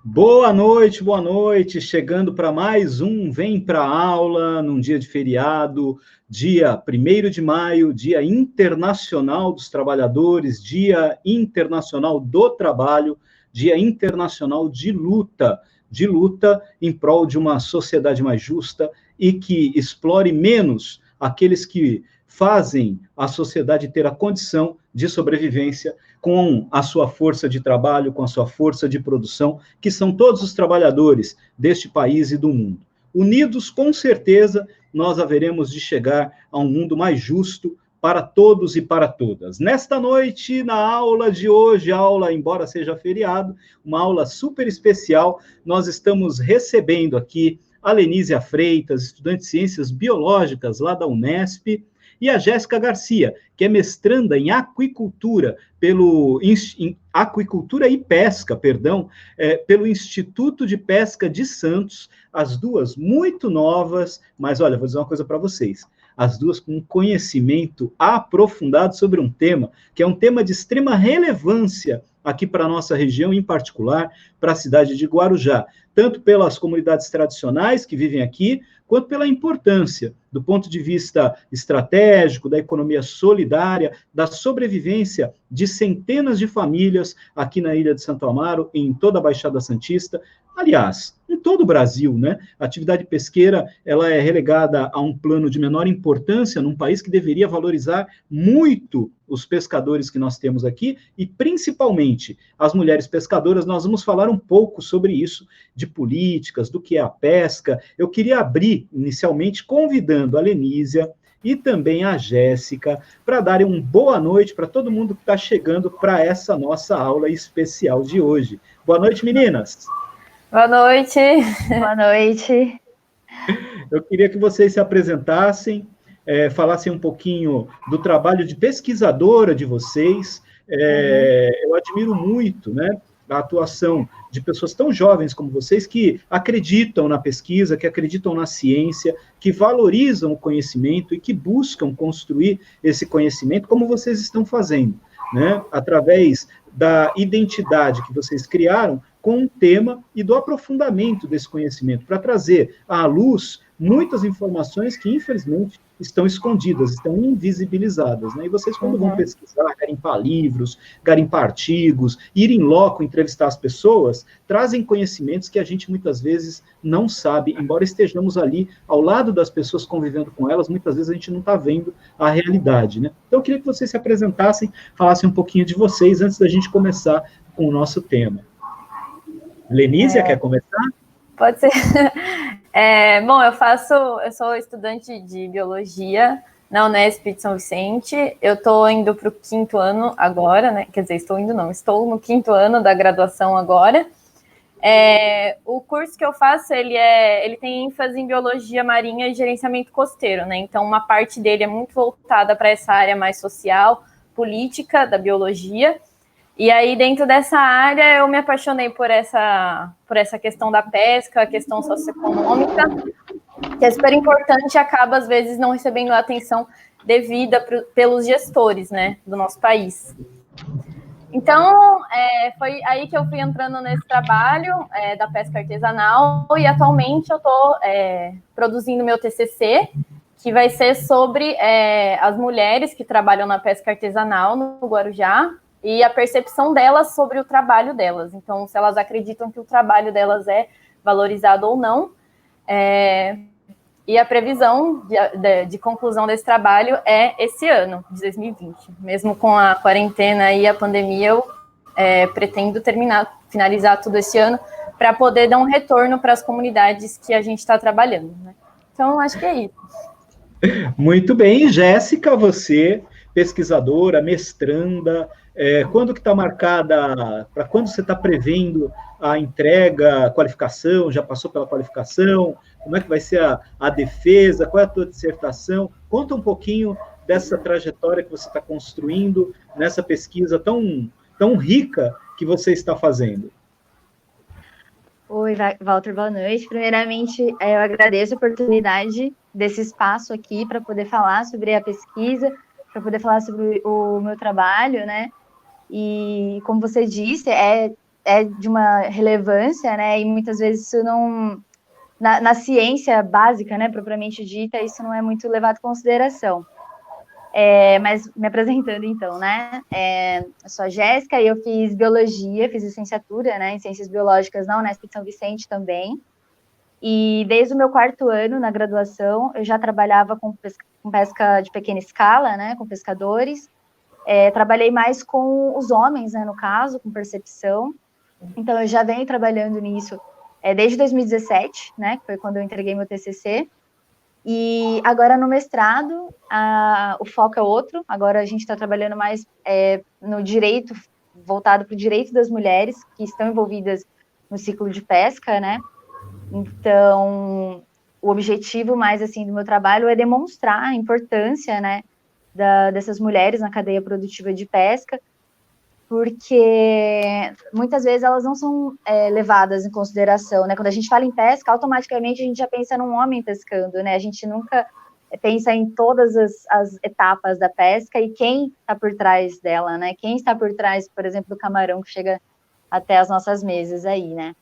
Boa noite, chegando para mais um Vem para a Aula, num dia de feriado, dia 1º de maio, Dia Internacional dos Trabalhadores, Dia Internacional do Trabalho, Dia Internacional de luta em prol de uma sociedade mais justa e que explore menos aqueles que fazem a sociedade ter a condição de sobrevivência com a sua força de trabalho, com a sua força de produção, que são todos os trabalhadores deste país e do mundo. Unidos, com certeza, nós haveremos de chegar a um mundo mais justo para todos e para todas. Nesta noite, na aula de hoje, embora seja feriado, uma aula super especial, nós estamos recebendo aqui a Lenísia Freitas, estudante de Ciências Biológicas lá da Unesp, e a Jéssica Garcia, que é mestranda em aquicultura aquicultura e pesca, pelo Instituto de Pesca de Santos, as duas muito novas, mas olha, vou dizer uma coisa para vocês, as duas com um conhecimento aprofundado sobre um tema, que é um tema de extrema relevância aqui para a nossa região, em particular para a cidade de Guarujá, tanto pelas comunidades tradicionais que vivem aqui, quanto pela importância, do ponto de vista estratégico, da economia solidária, da sobrevivência de centenas de famílias aqui na Ilha de Santo Amaro, em toda a Baixada Santista, aliás, em todo o Brasil, né? A atividade pesqueira, ela é relegada a um plano de menor importância num país que deveria valorizar muito os pescadores que nós temos aqui e, principalmente, as mulheres pescadoras. Nós vamos falar um pouco sobre isso, de políticas, do que é a pesca. Eu queria abrir, inicialmente, convidando a Lenísia e também a Jéssica para darem uma boa noite para todo mundo que está chegando para essa nossa aula especial de hoje. Boa noite, meninas! Boa noite! Boa noite! Eu queria que vocês se apresentassem, falassem um pouquinho do trabalho de pesquisadora de vocês. Eu admiro muito, né, a atuação de pessoas tão jovens como vocês, que acreditam na pesquisa, que acreditam na ciência, que valorizam o conhecimento e que buscam construir esse conhecimento como vocês estão fazendo, né, através da identidade que vocês criaram com um tema e do aprofundamento desse conhecimento, para trazer à luz muitas informações que, infelizmente, estão escondidas, estão invisibilizadas, né? E vocês, quando vão pesquisar, garimpar livros, garimpar artigos, ir em loco, entrevistar as pessoas, trazem conhecimentos que a gente, muitas vezes, não sabe, embora estejamos ali, ao lado das pessoas, convivendo com elas, muitas vezes a gente não está vendo a realidade, né? Então, eu queria que vocês se apresentassem, falassem um pouquinho de vocês, antes da gente começar com o nosso tema. Lenísia, quer começar? Pode ser. Bom, eu sou estudante de biologia na Unesp de São Vicente. Eu estou indo para o 5º ano agora, né? Quer dizer, estou no 5º ano da graduação agora. O curso que eu faço, ele tem ênfase em biologia marinha e gerenciamento costeiro, né? Então, uma parte dele é muito voltada para essa área mais social, política da biologia. E aí, dentro dessa área, eu me apaixonei por essa questão da pesca, a questão socioeconômica, que é super importante e acaba, às vezes, não recebendo a atenção devida pelos gestores, né, do nosso país. Então, foi aí que eu fui entrando nesse trabalho da pesca artesanal, e atualmente eu estou produzindo meu TCC, que vai ser sobre as mulheres que trabalham na pesca artesanal no Guarujá, e a percepção delas sobre o trabalho delas. Então, se elas acreditam que o trabalho delas é valorizado ou não. E a previsão de conclusão desse trabalho é esse ano, de 2020. Mesmo com a quarentena e a pandemia, eu pretendo finalizar tudo esse ano para poder dar um retorno para as comunidades que a gente está trabalhando, né? Então, acho que é isso. Muito bem, Jéssica, você, pesquisadora, mestranda, quando que está marcada, para quando você está prevendo a entrega, a qualificação, já passou pela qualificação, como é que vai ser a defesa, qual é a tua dissertação? Conta um pouquinho dessa trajetória que você está construindo, nessa pesquisa tão rica que você está fazendo. Oi, Walter, boa noite. Primeiramente, eu agradeço a oportunidade desse espaço aqui para poder falar sobre a pesquisa, para poder falar sobre o meu trabalho, né? E, como você disse, é é de uma relevância, né? E muitas vezes isso não... Na ciência básica, né, propriamente dita, isso não é muito levado em consideração. Mas me apresentando então, né? Eu sou a Jéssica e eu fiz biologia, fiz licenciatura, né, em ciências biológicas na Unesp de São Vicente também. E desde o meu 4º ano na graduação, eu já trabalhava com pesca de pequena escala, né, com pescadores. Trabalhei mais com os homens, né, no caso, com percepção. Então, eu já venho trabalhando nisso desde 2017, né, que foi quando eu entreguei meu TCC. E agora no mestrado, o foco é outro. Agora a gente está trabalhando mais no direito, voltado para o direito das mulheres que estão envolvidas no ciclo de pesca, né? Então, o objetivo mais assim do meu trabalho é demonstrar a importância, né, dessas mulheres na cadeia produtiva de pesca, porque muitas vezes elas não são levadas em consideração, né? Quando a gente fala em pesca, automaticamente a gente já pensa num homem pescando, né? A gente nunca pensa em todas as etapas da pesca e quem está por trás dela, né? Quem está por trás, por exemplo, do camarão que chega até as nossas mesas aí, né?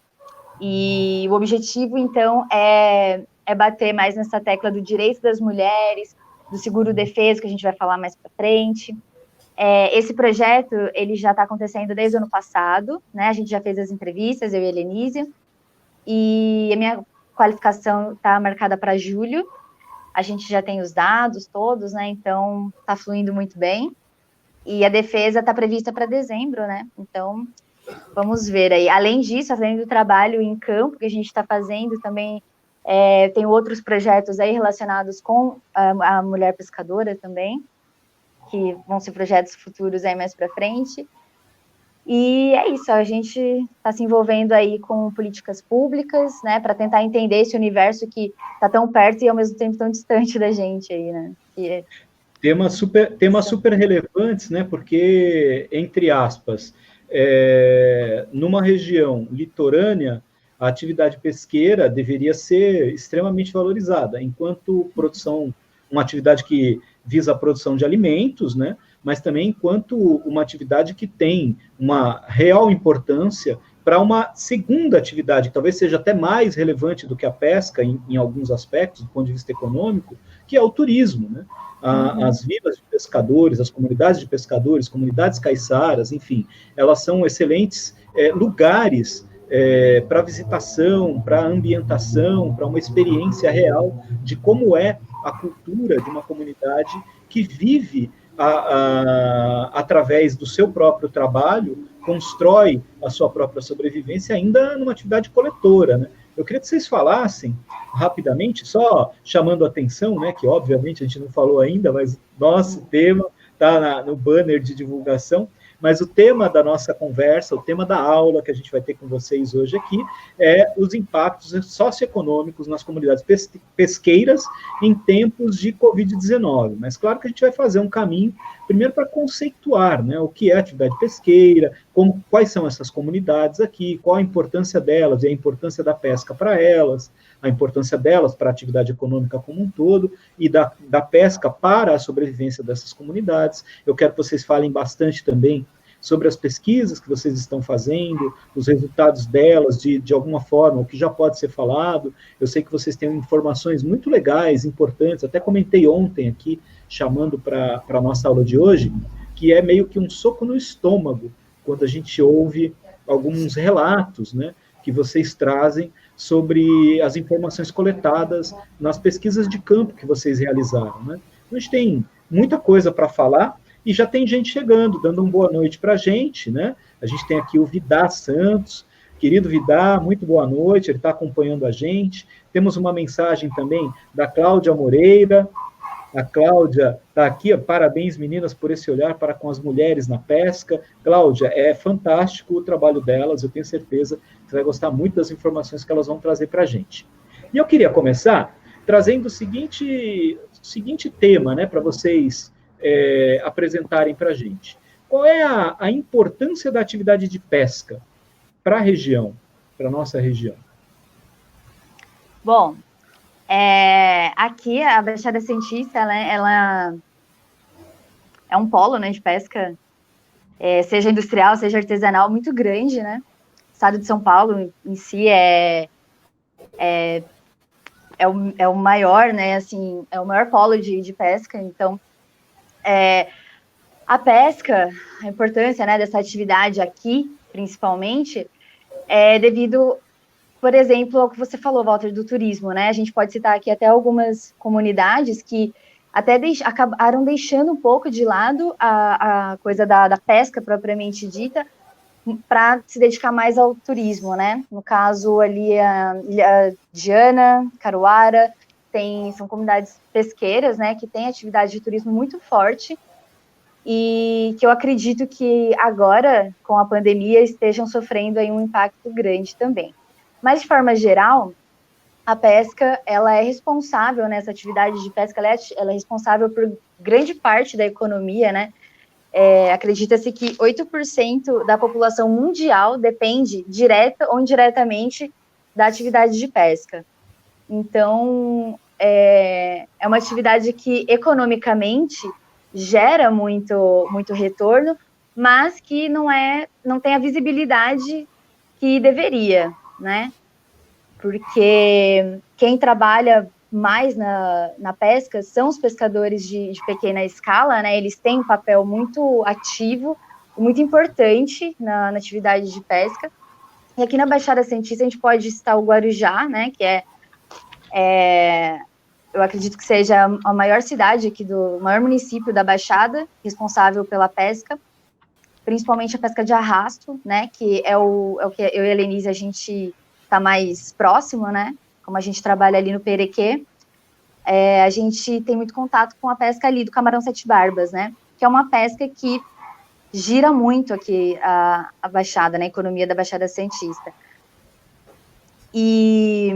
E o objetivo, então, é bater mais nessa tecla do direito das mulheres, do seguro-defeso, que a gente vai falar mais para frente. Esse projeto, ele já está acontecendo desde o ano passado, né? A gente já fez as entrevistas, eu e a Helenise, e a minha qualificação está marcada para julho. A gente já tem os dados todos, né? Então, está fluindo muito bem. E a defesa está prevista para dezembro, né? Então, vamos ver aí. Além disso, além do trabalho em campo que a gente está fazendo, também tem outros projetos aí relacionados com a mulher pescadora também, que vão ser projetos futuros aí mais para frente. E é isso, a gente está se envolvendo aí com políticas públicas, né, para tentar entender esse universo que está tão perto e ao mesmo tempo tão distante da gente aí, né. Temas super relevantes, né, porque, entre aspas, numa região litorânea, a atividade pesqueira deveria ser extremamente valorizada, enquanto produção, uma atividade que visa a produção de alimentos, né, mas também enquanto uma atividade que tem uma real importância para uma segunda atividade, que talvez seja até mais relevante do que a pesca em alguns aspectos, do ponto de vista econômico, que é o turismo, né? As vilas de pescadores, as comunidades de pescadores, comunidades caiçaras, enfim, elas são excelentes lugares para visitação, para ambientação, para uma experiência real de como é a cultura de uma comunidade que vive através do seu próprio trabalho, constrói a sua própria sobrevivência ainda numa atividade coletora, né? Eu queria que vocês falassem rapidamente, só chamando a atenção, né, que obviamente a gente não falou ainda, mas nosso tema está no banner de divulgação, mas o tema da nossa conversa, o tema da aula que a gente vai ter com vocês hoje aqui, é os impactos socioeconômicos nas comunidades pesqueiras em tempos de Covid-19. Mas claro que a gente vai fazer um caminho, primeiro para conceituar, né, o que é atividade pesqueira, quais são essas comunidades aqui, qual a importância delas e a importância da pesca para elas, a importância delas para a atividade econômica como um todo e da pesca para a sobrevivência dessas comunidades. Eu quero que vocês falem bastante também sobre as pesquisas que vocês estão fazendo, os resultados delas, de alguma forma, o que já pode ser falado. Eu sei que vocês têm informações muito legais, importantes, até comentei ontem aqui, chamando para a nossa aula de hoje, que é meio que um soco no estômago, quando a gente ouve alguns relatos, né, que vocês trazem sobre as informações coletadas nas pesquisas de campo que vocês realizaram, né? A gente tem muita coisa para falar, e já tem gente chegando, dando uma boa noite para a gente, né? A gente tem aqui o Vidar Santos, querido Vidar, muito boa noite, ele está acompanhando a gente. Temos uma mensagem também da Cláudia Moreira. A Cláudia está aqui, ó, parabéns, meninas, por esse olhar para com as mulheres na pesca. Cláudia, é fantástico o trabalho delas, eu tenho certeza que você vai gostar muito das informações que elas vão trazer para a gente. E eu queria começar trazendo o seguinte tema, né, para vocês apresentarem para a gente. Qual é a importância da atividade de pesca para a região, para a nossa região? Bom, aqui a Baixada Santista, ela é um polo, né, de pesca, seja industrial, seja artesanal, muito grande, né? estado de São Paulo em si é o maior, né, assim, é o maior polo de pesca, então a pesca, a importância, né, dessa atividade aqui, principalmente, é devido, por exemplo, ao que você falou, Walter, do turismo, né, a gente pode citar aqui até algumas comunidades que até acabaram deixando um pouco de lado a coisa da pesca propriamente dita, para se dedicar mais ao turismo, né? No caso ali a Ilha Diana, Caruara, são comunidades pesqueiras, né, que têm atividade de turismo muito forte e que eu acredito que agora, com a pandemia, estejam sofrendo aí um impacto grande também. Mas, de forma geral, a pesca, ela é responsável, né, essa atividade de pesca, ela é responsável por grande parte da economia, né? Acredita-se que 8% da população mundial depende, direta ou indiretamente, da atividade de pesca. Então, é uma atividade que, economicamente, gera muito, muito retorno, mas que não tem a visibilidade que deveria, né? Porque quem trabalha mais na pesca são os pescadores de pequena escala, né? Eles têm um papel muito ativo e muito importante na atividade de pesca. E aqui na Baixada Santista a gente pode citar o Guarujá, né? Que eu acredito que seja a maior cidade aqui o maior município da Baixada, responsável pela pesca, principalmente a pesca de arrasto, né? Que é o que eu e a Lenise a gente está mais próximo, né? Como a gente trabalha ali no Perequê, a gente tem muito contato com a pesca ali do camarão sete barbas, né? Que é uma pesca que gira muito aqui a Baixada, né? A economia da Baixada Santista. E,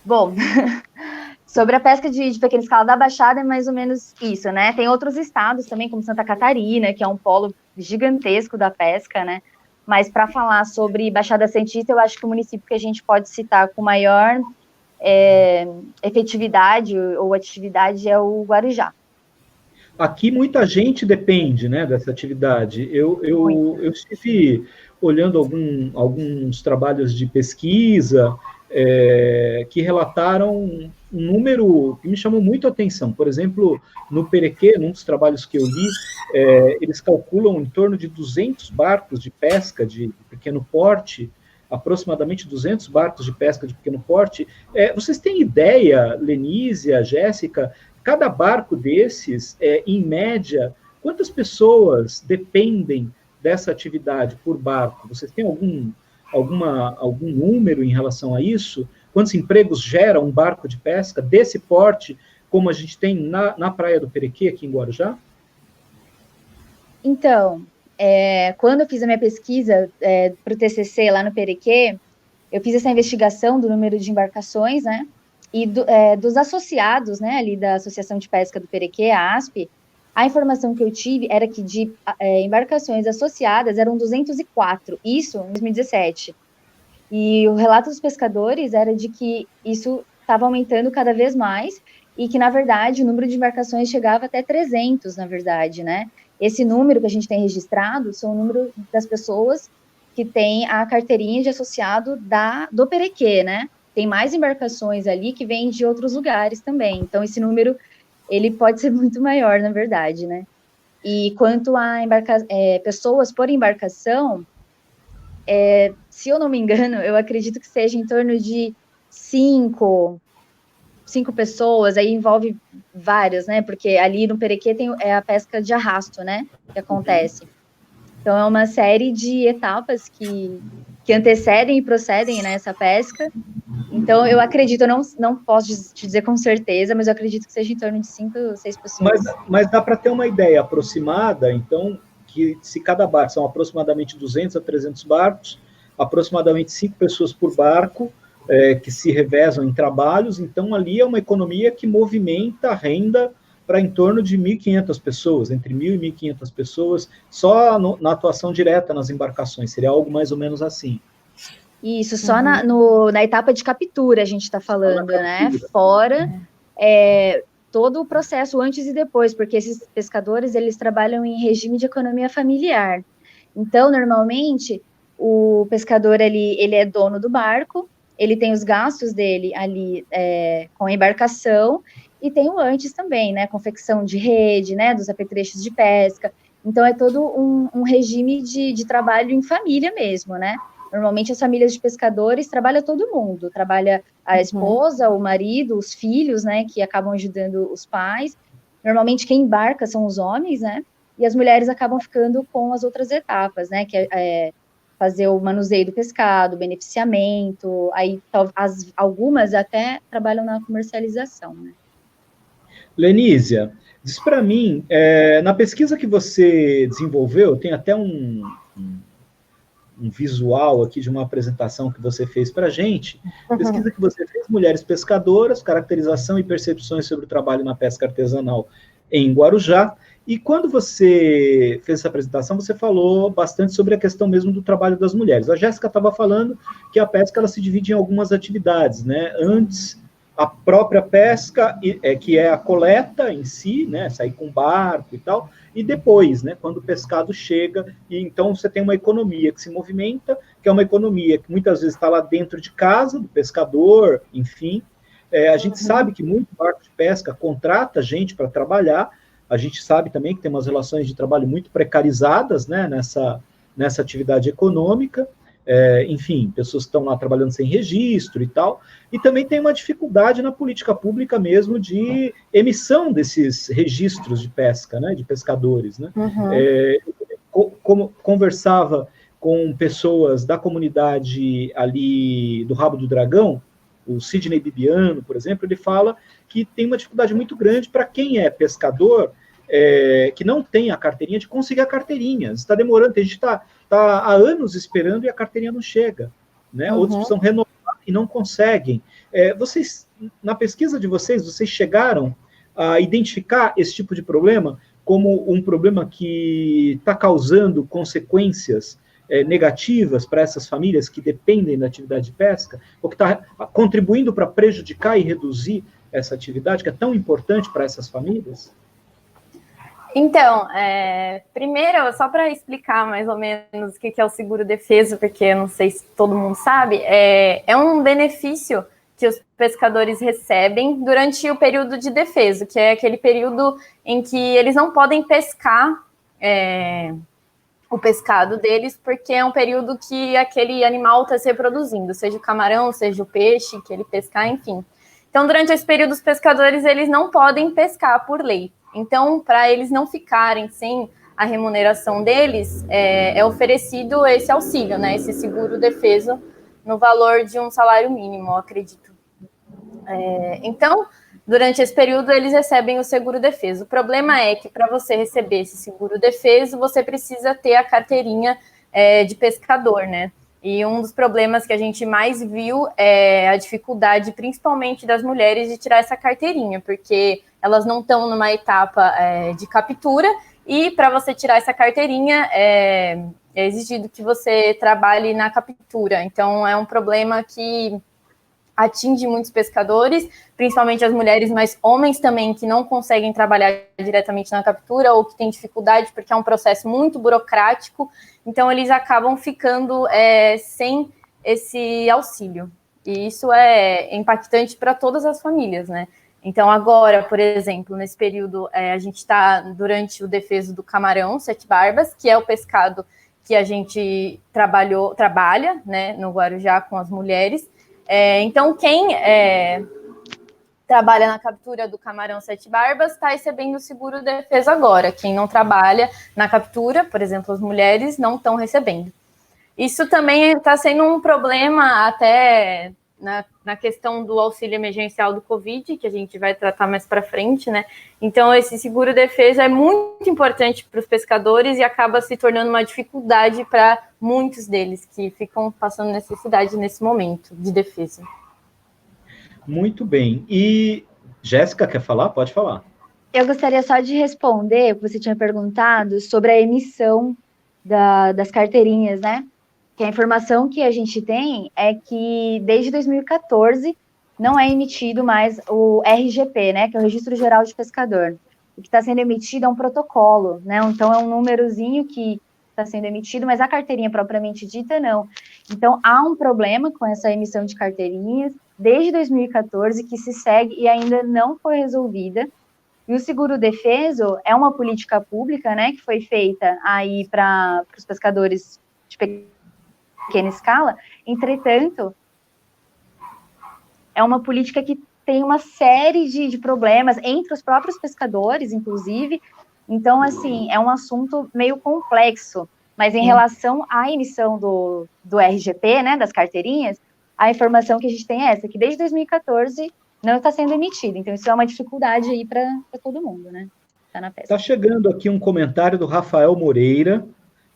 bom, sobre a pesca de pequena escala da Baixada é mais ou menos isso, né? Tem outros estados também, como Santa Catarina, que é um polo gigantesco da pesca, né? Mas para falar sobre Baixada Santista, eu acho que o município que a gente pode citar com maior efetividade ou atividade é o Guarujá. Aqui muita gente depende, né, dessa atividade. Eu estive olhando alguns trabalhos de pesquisa que relataram um número que me chamou muito a atenção. Por exemplo, no Perequê, num dos trabalhos que eu li, eles calculam em torno de 200 barcos de pesca de pequeno porte, aproximadamente 200 barcos de pesca de pequeno porte. Vocês têm ideia, Lenísia, Jéssica, cada barco desses, em média, quantas pessoas dependem dessa atividade por barco? Vocês têm algum número em relação a isso? Quantos empregos gera um barco de pesca desse porte, como a gente tem na Praia do Perequê, aqui em Guarujá? Então, quando eu fiz a minha pesquisa para o TCC lá no Perequê, eu fiz essa investigação do número de embarcações, né? E dos associados, né, ali da Associação de Pesca do Perequê, a ASP, a informação que eu tive era que de embarcações associadas eram 204, isso em 2017. E o relato dos pescadores era de que isso estava aumentando cada vez mais e que, na verdade, o número de embarcações chegava até 300, na verdade, né? Esse número que a gente tem registrado são o número das pessoas que têm a carteirinha de associado do Perequê, né? Tem mais embarcações ali que vêm de outros lugares também. Então, esse número, ele pode ser muito maior, na verdade, né? E quanto a pessoas por embarcação, se eu não me engano, eu acredito que seja em torno de 5 pessoas, aí envolve várias, né? Porque ali no Perequê tem a pesca de arrasto, né? Que acontece. Então, é uma série de etapas que antecedem e procedem nessa pesca. Então, eu acredito, eu não posso te dizer com certeza, mas eu acredito que seja em torno de 5 ou 6 pessoas. Mas dá para ter uma ideia aproximada, então, que se cada barco são aproximadamente 200 a 300 barcos, aproximadamente 5 pessoas por barco, que se revezam em trabalhos, então ali é uma economia que movimenta a renda para em torno de 1.500 pessoas, entre 1.000 e 1.500 pessoas, só na atuação direta nas embarcações, seria algo mais ou menos assim. Isso, só na etapa de captura a gente está falando, né? Fora todo o processo antes e depois, porque esses pescadores, eles trabalham em regime de economia familiar. Então, normalmente, o pescador ele é dono do barco, ele tem os gastos dele ali com a embarcação, e tem o antes também, né? Confecção de rede, né? Dos apetrechos de pesca. Então, é todo um regime de trabalho em família mesmo, né? Normalmente, as famílias de pescadores trabalha todo mundo. Trabalha a esposa, o marido, os filhos, né? Que acabam ajudando os pais. Normalmente, quem embarca são os homens, né? E as mulheres acabam ficando com as outras etapas, né? Que é fazer o manuseio do pescado, beneficiamento. Aí, algumas até trabalham na comercialização, né? Lenísia, diz para mim, na pesquisa que você desenvolveu, tem até um visual aqui de uma apresentação que você fez para a gente, pesquisa que você fez, mulheres pescadoras, caracterização e percepções sobre o trabalho na pesca artesanal em Guarujá, e quando você fez essa apresentação, você falou bastante sobre a questão mesmo do trabalho das mulheres. A Jéssica estava falando que a pesca ela se divide em algumas atividades, né? Antes, a própria pesca, que é a coleta em si, né? Sair com barco e tal, e depois, né? Quando o pescado chega, e então você tem uma economia que se movimenta, que é uma economia que muitas vezes está lá dentro de casa, do pescador, enfim. A gente sabe que muito barco de pesca contrata gente para trabalhar. A gente sabe também que tem umas relações de trabalho muito precarizadas, né, nessa atividade econômica, enfim, pessoas que estão lá trabalhando sem registro e tal, e também tem uma dificuldade na política pública mesmo de emissão desses registros de pesca, né, de pescadores, né. Como conversava com pessoas da comunidade ali do Rabo do Dragão, o Sidney Bibiano, por exemplo, ele fala que tem uma dificuldade muito grande para quem é pescador, que não tem a carteirinha, de conseguir a carteirinha. Está demorando, a gente está há anos esperando e a carteirinha não chega, né? Outros precisam renovar e não conseguem. Vocês, na pesquisa de vocês chegaram a identificar esse tipo de problema como um problema que está causando consequências negativas para essas famílias que dependem da atividade de pesca, ou que está contribuindo para prejudicar e reduzir essa atividade, que é tão importante para essas famílias? Então, primeiro, só para explicar mais ou menos o que é o seguro-defeso, porque eu não sei se todo mundo sabe, é um benefício que os pescadores recebem durante o período de defeso, que é aquele período em que eles não podem pescar o pescado deles, porque é um período que aquele animal está se reproduzindo, seja o camarão, seja o peixe que ele pescar, enfim. Então, durante esse período, os pescadores eles não podem pescar por lei. Então, para eles não ficarem sem a remuneração deles, é oferecido esse auxílio, né? Esse seguro-defeso no valor de um salário mínimo, eu acredito. Então, durante esse período, eles recebem o seguro-defeso. O problema é que, para você receber esse seguro-defeso, você precisa ter a carteirinha de pescador, né? E um dos problemas que a gente mais viu é a dificuldade, principalmente das mulheres, de tirar essa carteirinha, porque elas não estão numa etapa de captura, e para você tirar essa carteirinha, é exigido que você trabalhe na captura. Então, é um problema que atinge muitos pescadores, principalmente as mulheres, mas homens também que não conseguem trabalhar diretamente na captura ou que têm dificuldade porque é um processo muito burocrático, então eles acabam ficando sem esse auxílio. E isso é impactante para todas as famílias, né? Então agora, por exemplo, nesse período, a gente está durante o defeso do camarão, sete barbas, que é o pescado que a gente trabalha, né, no Guarujá com as mulheres. Então, quem trabalha na captura do camarão sete barbas está recebendo o seguro-defeso agora. Quem não trabalha na captura, por exemplo, as mulheres, não estão recebendo. Isso também está sendo um problema até na questão do auxílio emergencial do Covid, que a gente vai tratar mais para frente, né? Então, esse seguro-defeso é muito importante para os pescadores e acaba se tornando uma dificuldade para muitos deles que ficam passando necessidade nesse momento de defesa. Muito bem. E Jéssica, quer falar? Pode falar. Eu gostaria só de responder o que você tinha perguntado sobre a emissão das carteirinhas, né? Que a informação que a gente tem é que desde 2014 não é emitido mais o RGP, né? Que é o Registro Geral de Pescador. O que está sendo emitido é um protocolo, né? Então é um númerozinho que está sendo emitido, mas a carteirinha propriamente dita, não. Então, há um problema com essa emissão de carteirinhas desde 2014 que se segue e ainda não foi resolvida. E o seguro-defeso é uma política pública, né, que foi feita aí para os pescadores de pequena escala. Entretanto, é uma política que tem uma série de problemas entre os próprios pescadores, inclusive. Então, assim, é um assunto meio complexo. Mas em relação à emissão do RGP, né, das carteirinhas, a informação que a gente tem é essa, que desde 2014 não está sendo emitido. Então, isso é uma dificuldade aí para todo mundo, né? Tá na pesca. Está chegando aqui um comentário do Rafael Moreira,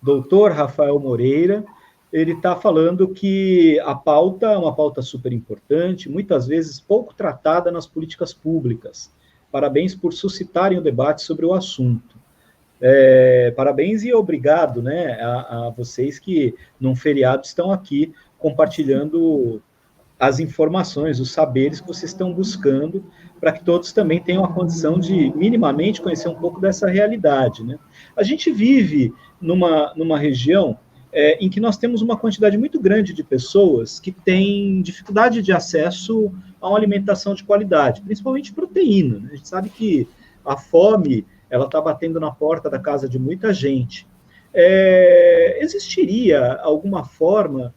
doutor Rafael Moreira. Ele está falando que a pauta é uma pauta super importante, muitas vezes pouco tratada nas políticas públicas. Parabéns por suscitarem o debate sobre o assunto. Parabéns e obrigado, né, a vocês que, num feriado, estão aqui compartilhando as informações, os saberes que vocês estão buscando, para que todos também tenham a condição de, minimamente, conhecer um pouco dessa realidade, né? A gente vive numa região em que nós temos uma quantidade muito grande de pessoas que têm dificuldade de acesso a uma alimentação de qualidade, principalmente proteína, né? A gente sabe que a fome, ela está batendo na porta da casa de muita gente. Existiria alguma forma,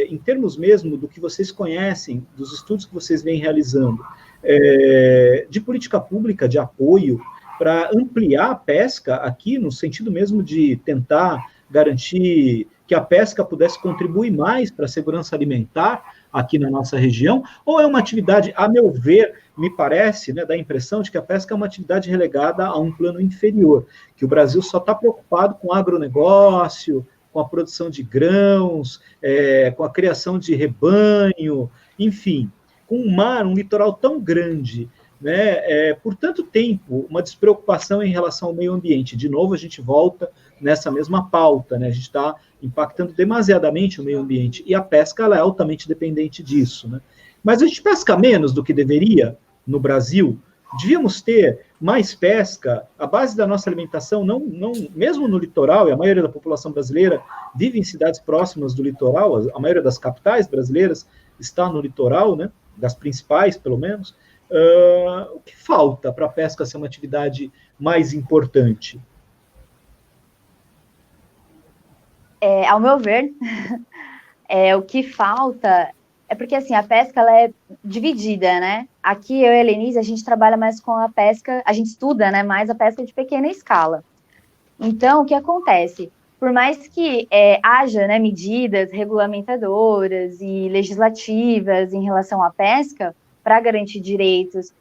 em termos mesmo do que vocês conhecem, dos estudos que vocês vêm realizando, de política pública, de apoio, para ampliar a pesca aqui, no sentido mesmo de tentar garantir que a pesca pudesse contribuir mais para a segurança alimentar aqui na nossa região, ou é uma atividade, a meu ver, me parece, né, dá a impressão de que a pesca é uma atividade relegada a um plano inferior, que o Brasil só está preocupado com agronegócio, com a produção de grãos, com a criação de rebanho, enfim, com um mar, um litoral tão grande, né, por tanto tempo, uma despreocupação em relação ao meio ambiente. De novo, a gente volta nessa mesma pauta, né, a gente está impactando demasiadamente o meio ambiente, e a pesca ela é altamente dependente disso, né? Mas a gente pesca menos do que deveria no Brasil. Devíamos ter mais pesca. A base da nossa alimentação, não, mesmo no litoral, e a maioria da população brasileira vive em cidades próximas do litoral, a maioria das capitais brasileiras está no litoral, né, das principais, pelo menos. O que falta para a pesca ser uma atividade mais importante? Ao meu ver, o que falta é porque, assim, a pesca, ela é dividida, né? Aqui, eu e a Helenise, a gente trabalha mais com a pesca, a gente estuda, né, mais a pesca de pequena escala. Então, o que acontece? Por mais que haja, né, medidas regulamentadoras e legislativas em relação à pesca, para garantir direitos,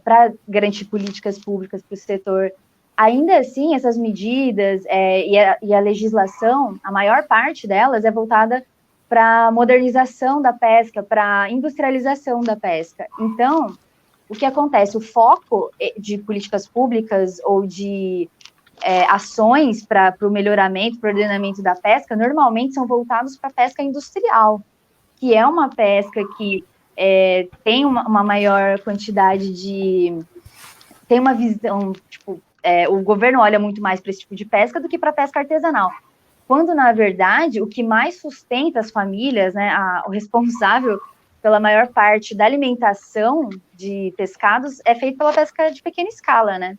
para garantir políticas públicas para o setor, ainda assim, essas medidas e a legislação, a maior parte delas é voltada para modernização da pesca, para industrialização da pesca. Então, o que acontece? O foco de políticas públicas ou de ações para o melhoramento, para o ordenamento da pesca, normalmente são voltados para a pesca industrial, que é uma pesca que tem uma maior quantidade de... tem uma visão, tipo, o governo olha muito mais para esse tipo de pesca do que para a pesca artesanal. Quando, na verdade, o que mais sustenta as famílias, né, o responsável pela maior parte da alimentação de pescados é feito pela pesca de pequena escala, né?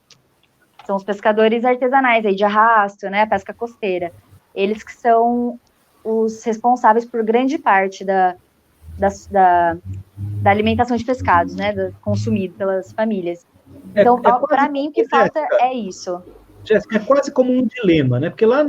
São os pescadores artesanais aí de arrasto, né, a pesca costeira. Eles que são os responsáveis por grande parte da alimentação de pescados, né, consumido pelas famílias. Então, para mim, o que falta é isso. Jéssica, é quase como um dilema, né? Porque lá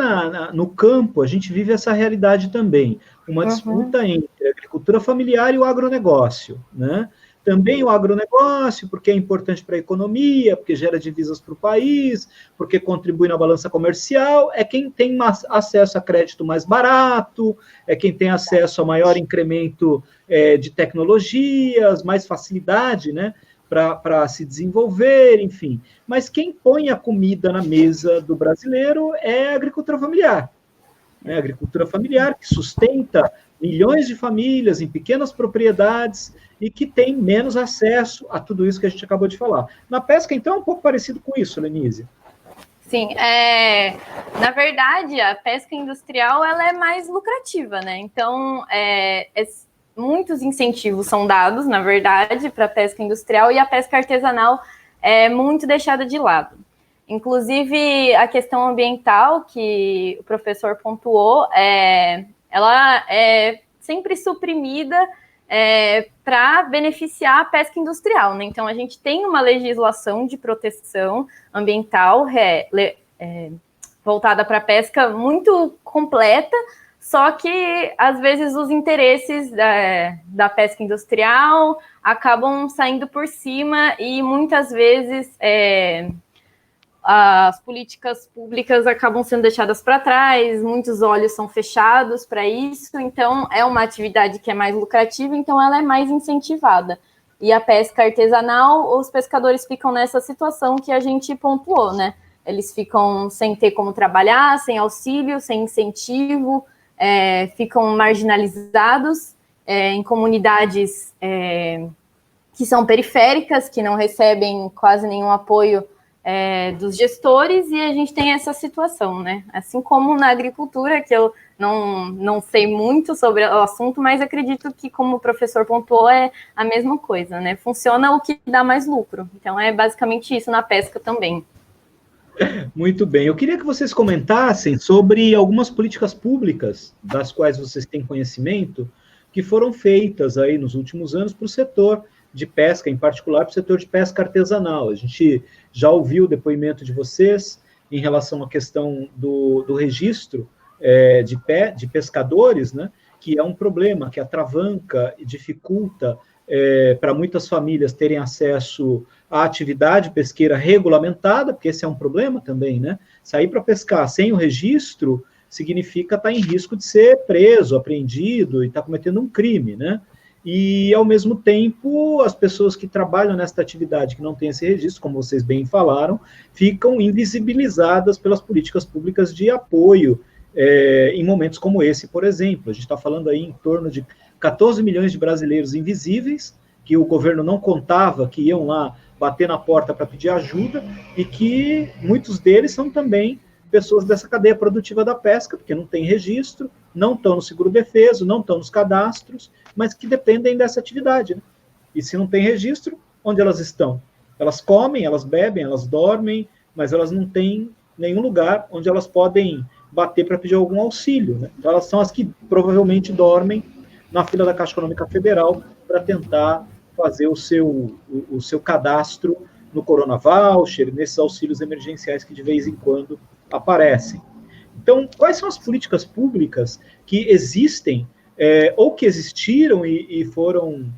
no campo a gente vive essa realidade também, uma disputa entre a agricultura familiar e o agronegócio, né? Também o agronegócio, porque é importante para a economia, porque gera divisas para o país, porque contribui na balança comercial, é quem tem acesso a crédito mais barato, é quem tem acesso a maior incremento de tecnologias, mais facilidade, né, para se desenvolver, enfim. Mas quem põe a comida na mesa do brasileiro é a agricultura familiar. A agricultura familiar que sustenta milhões de famílias em pequenas propriedades e que tem menos acesso a tudo isso que a gente acabou de falar. Na pesca, então, é um pouco parecido com isso, Lenise. Sim, na verdade, a pesca industrial ela é mais lucrativa, né? Então, muitos incentivos são dados, na verdade, para a pesca industrial, e a pesca artesanal é muito deixada de lado. Inclusive, a questão ambiental que o professor pontuou, ela é sempre suprimida para beneficiar a pesca industrial, né? Então, a gente tem uma legislação de proteção ambiental voltada para a pesca muito completa, só que, às vezes, os interesses da pesca industrial acabam saindo por cima e, muitas vezes, as políticas públicas acabam sendo deixadas para trás, muitos olhos são fechados para isso, então é uma atividade que é mais lucrativa, então ela é mais incentivada. E a pesca artesanal, os pescadores ficam nessa situação que a gente pontuou, né? Eles ficam sem ter como trabalhar, sem auxílio, sem incentivo, ficam marginalizados em comunidades que são periféricas, que não recebem quase nenhum apoio dos gestores, e a gente tem essa situação, né? Assim como na agricultura, que eu não sei muito sobre o assunto, mas acredito que, como o professor pontuou, é a mesma coisa, né? Funciona o que dá mais lucro. Então, é basicamente isso na pesca também. Muito bem. Eu queria que vocês comentassem sobre algumas políticas públicas das quais vocês têm conhecimento, que foram feitas aí nos últimos anos para o setor de pesca, em particular para o setor de pesca artesanal. A gente já ouviu o depoimento de vocês em relação à questão do registro de pescadores, né, que é um problema que atravanca e dificulta para muitas famílias terem acesso à atividade pesqueira regulamentada, porque esse é um problema também, né? Sair para pescar sem o registro significa estar em risco de ser preso, apreendido e estar cometendo um crime, né? E, ao mesmo tempo, as pessoas que trabalham nesta atividade, que não têm esse registro, como vocês bem falaram, ficam invisibilizadas pelas políticas públicas de apoio em momentos como esse, por exemplo. A gente está falando aí em torno de 14 milhões de brasileiros invisíveis, que o governo não contava, que iam lá bater na porta para pedir ajuda, e que muitos deles são também pessoas dessa cadeia produtiva da pesca, porque não tem registro, não estão no seguro-defeso, não estão nos cadastros, mas que dependem dessa atividade, né? E se não tem registro, onde elas estão? Elas comem, elas bebem, elas dormem, mas elas não têm nenhum lugar onde elas podem bater para pedir algum auxílio, né? Então, elas são as que provavelmente dormem na fila da Caixa Econômica Federal para tentar fazer o seu cadastro no Corona Voucher, nesses auxílios emergenciais que de vez em quando aparecem. Então, quais são as políticas públicas que existem ou que existiram e foram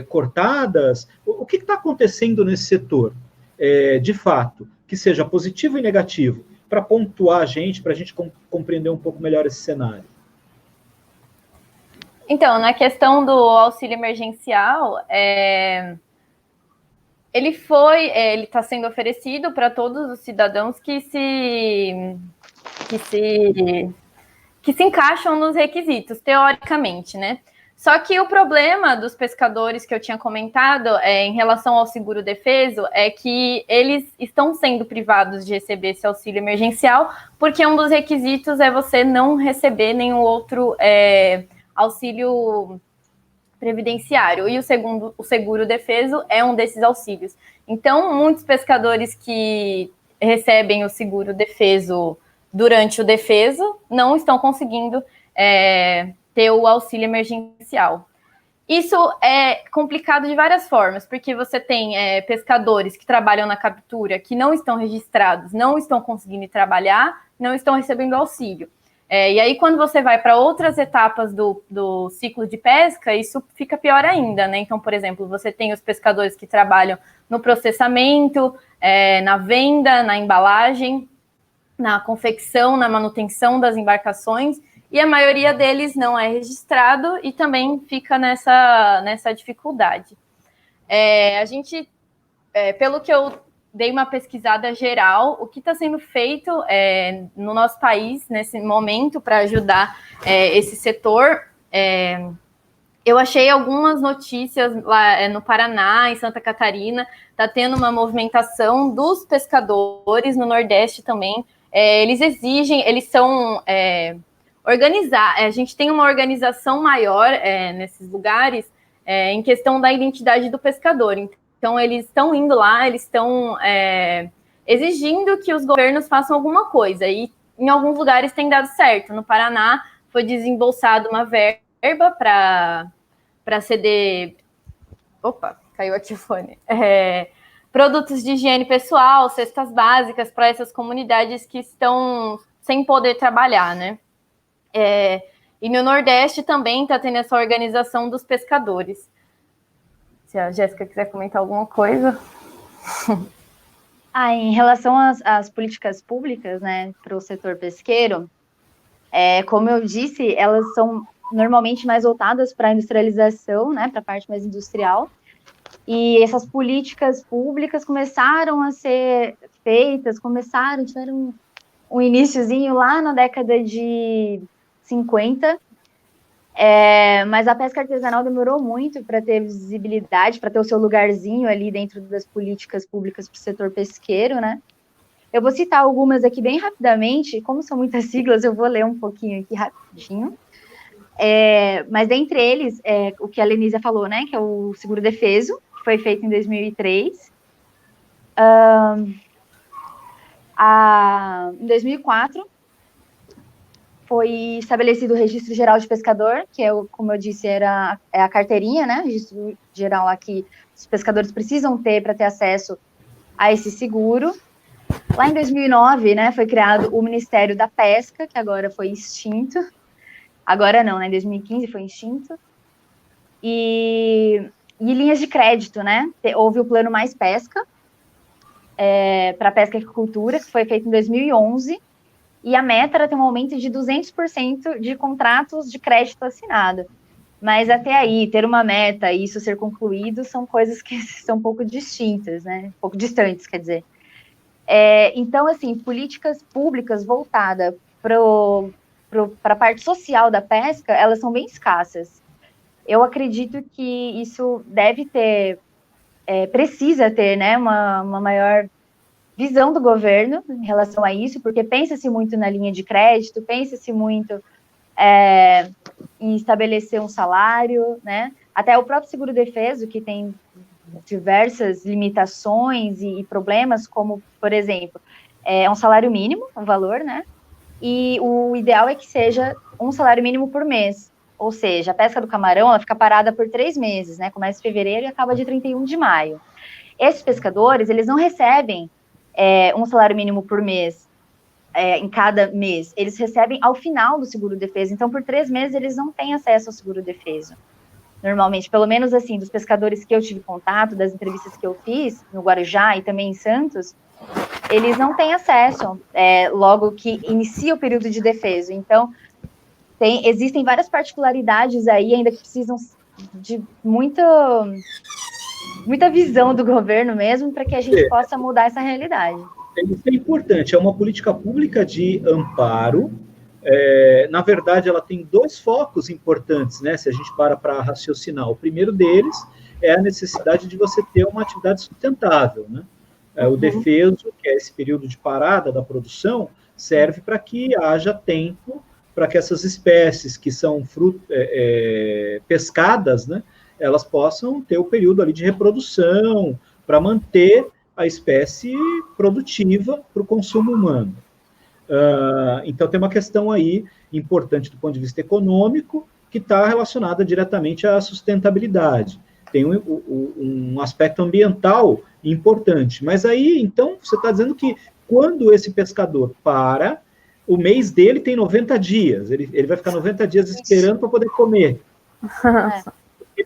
cortadas? O que está acontecendo nesse setor, de fato, que seja positivo e negativo, para pontuar a gente, para a gente compreender um pouco melhor esse cenário? Então, na questão do auxílio emergencial, ele está sendo oferecido para todos os cidadãos que se encaixam nos requisitos, teoricamente, né? Só que o problema dos pescadores que eu tinha comentado em relação ao seguro-defeso é que eles estão sendo privados de receber esse auxílio emergencial, porque um dos requisitos é você não receber nenhum outro auxílio previdenciário, e o seguro-defeso é um desses auxílios. Então, muitos pescadores que recebem o seguro-defeso durante o defeso não estão conseguindo ter o auxílio emergencial. Isso é complicado de várias formas, porque você tem pescadores que trabalham na captura, que não estão registrados, não estão conseguindo trabalhar, não estão recebendo auxílio. E aí, quando você vai para outras etapas do ciclo de pesca, isso fica pior ainda, né? Então, por exemplo, você tem os pescadores que trabalham no processamento, na venda, na embalagem, na confecção, na manutenção das embarcações, e a maioria deles não é registrado e também fica nessa dificuldade. A gente, pelo que eu dei uma pesquisada geral, o que está sendo feito no nosso país, nesse momento, para ajudar esse setor, eu achei algumas notícias lá no Paraná, em Santa Catarina, está tendo uma movimentação dos pescadores, no Nordeste também. Eles exigem, eles são organizar. A gente tem uma organização maior nesses lugares em questão da identidade do pescador. Então, eles estão indo lá, eles estão exigindo que os governos façam alguma coisa. E em alguns lugares tem dado certo. No Paraná foi desembolsada uma verba para ceder... Opa, caiu aqui o fone. Produtos de higiene pessoal, cestas básicas para essas comunidades que estão sem poder trabalhar, né? E no Nordeste também está tendo essa organização dos pescadores. Se a Jéssica quiser comentar alguma coisa. Em relação às políticas públicas, né, para o setor pesqueiro, como eu disse, elas são normalmente mais voltadas para a industrialização, né, para a parte mais industrial, e essas políticas públicas começaram a ser feitas, tiveram um iniciozinho lá na década de 50, mas a pesca artesanal demorou muito para ter visibilidade, para ter o seu lugarzinho ali dentro das políticas públicas para o setor pesqueiro, né? Eu vou citar algumas aqui bem rapidamente, como são muitas siglas, eu vou ler um pouquinho aqui rapidinho. Mas dentre eles, o que a Lenísia falou, né, que é o seguro defeso, que foi feito em 2003. Em 2004, foi estabelecido o Registro Geral de Pescador, que como eu disse, é a carteirinha, né, registro geral lá que os pescadores precisam ter para ter acesso a esse seguro. Lá em 2009, né, foi criado o Ministério da Pesca, que agora foi extinto. Agora não, né? Em 2015 foi extinto. E linhas de crédito, né? Houve o Plano Mais Pesca, para pesca e agricultura, que foi feito em 2011. E a meta era ter um aumento de 200% de contratos de crédito assinado. Mas até aí, ter uma meta e isso ser concluído são coisas que são um pouco distintas, né? Um pouco distantes, quer dizer. Então, assim, políticas públicas voltadas para a parte social da pesca, elas são bem escassas. Eu acredito que isso precisa ter, né, uma maior visão do governo em relação a isso, porque pensa-se muito na linha de crédito, pensa-se muito em estabelecer um salário, né? Até o próprio seguro-defeso, que tem diversas limitações e problemas, como, por exemplo, um salário mínimo, um valor, né? E o ideal é que seja um salário mínimo por mês. Ou seja, a pesca do camarão ela fica parada por 3 meses, né? Começa em fevereiro e acaba de 31 de maio. Esses pescadores, eles não recebem um salário mínimo por mês, em cada mês. Eles recebem ao final do seguro-defeso. Então, por 3 meses, eles não têm acesso ao seguro-defeso. Normalmente, pelo menos assim, dos pescadores que eu tive contato, das entrevistas que eu fiz no Guarujá e também em Santos, eles não têm acesso logo que inicia o período de defeso. Então, existem várias particularidades aí, ainda que precisam de muita visão do governo mesmo, para que a gente possa mudar essa realidade. Isso é importante, é uma política pública de amparo. Na verdade, ela tem 2 focos importantes, né, se a gente para raciocinar. O primeiro deles é a necessidade de você ter uma atividade sustentável, né? O defeso, que é esse período de parada da produção, serve para que haja tempo para que essas espécies que são pescadas, né, elas possam ter o período ali de reprodução, para manter a espécie produtiva para o consumo humano. Então, tem uma questão aí importante do ponto de vista econômico, que está relacionada diretamente à sustentabilidade. Tem um aspecto ambiental importante. Mas aí, então, você está dizendo que quando esse pescador para, o mês dele tem 90 dias. Ele vai ficar 90 dias esperando para poder comer.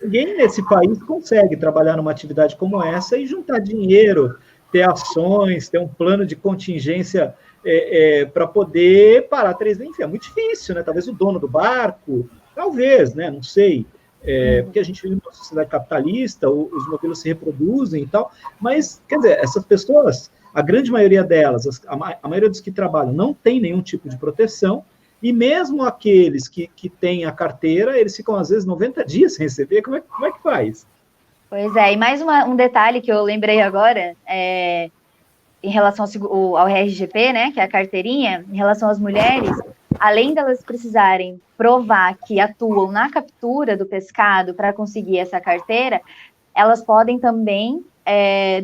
Ninguém nesse país consegue trabalhar numa atividade como essa e juntar dinheiro, ter ações, ter um plano de contingência para poder parar 3 meses. Enfim, é muito difícil, né? Talvez o dono do barco, talvez, né? Não sei. Porque a gente vive numa sociedade capitalista, os modelos se reproduzem e tal, mas, quer dizer, essas pessoas, a grande maioria delas, a maioria dos que trabalham, não tem nenhum tipo de proteção, E mesmo aqueles que têm a carteira, eles ficam, às vezes, 90 dias sem receber. Como é que faz? Pois é, e mais um detalhe que eu lembrei agora, em relação ao RGP, né, que é a carteirinha, em relação às mulheres, além delas precisarem provar que atuam na captura do pescado para conseguir essa carteira, elas podem também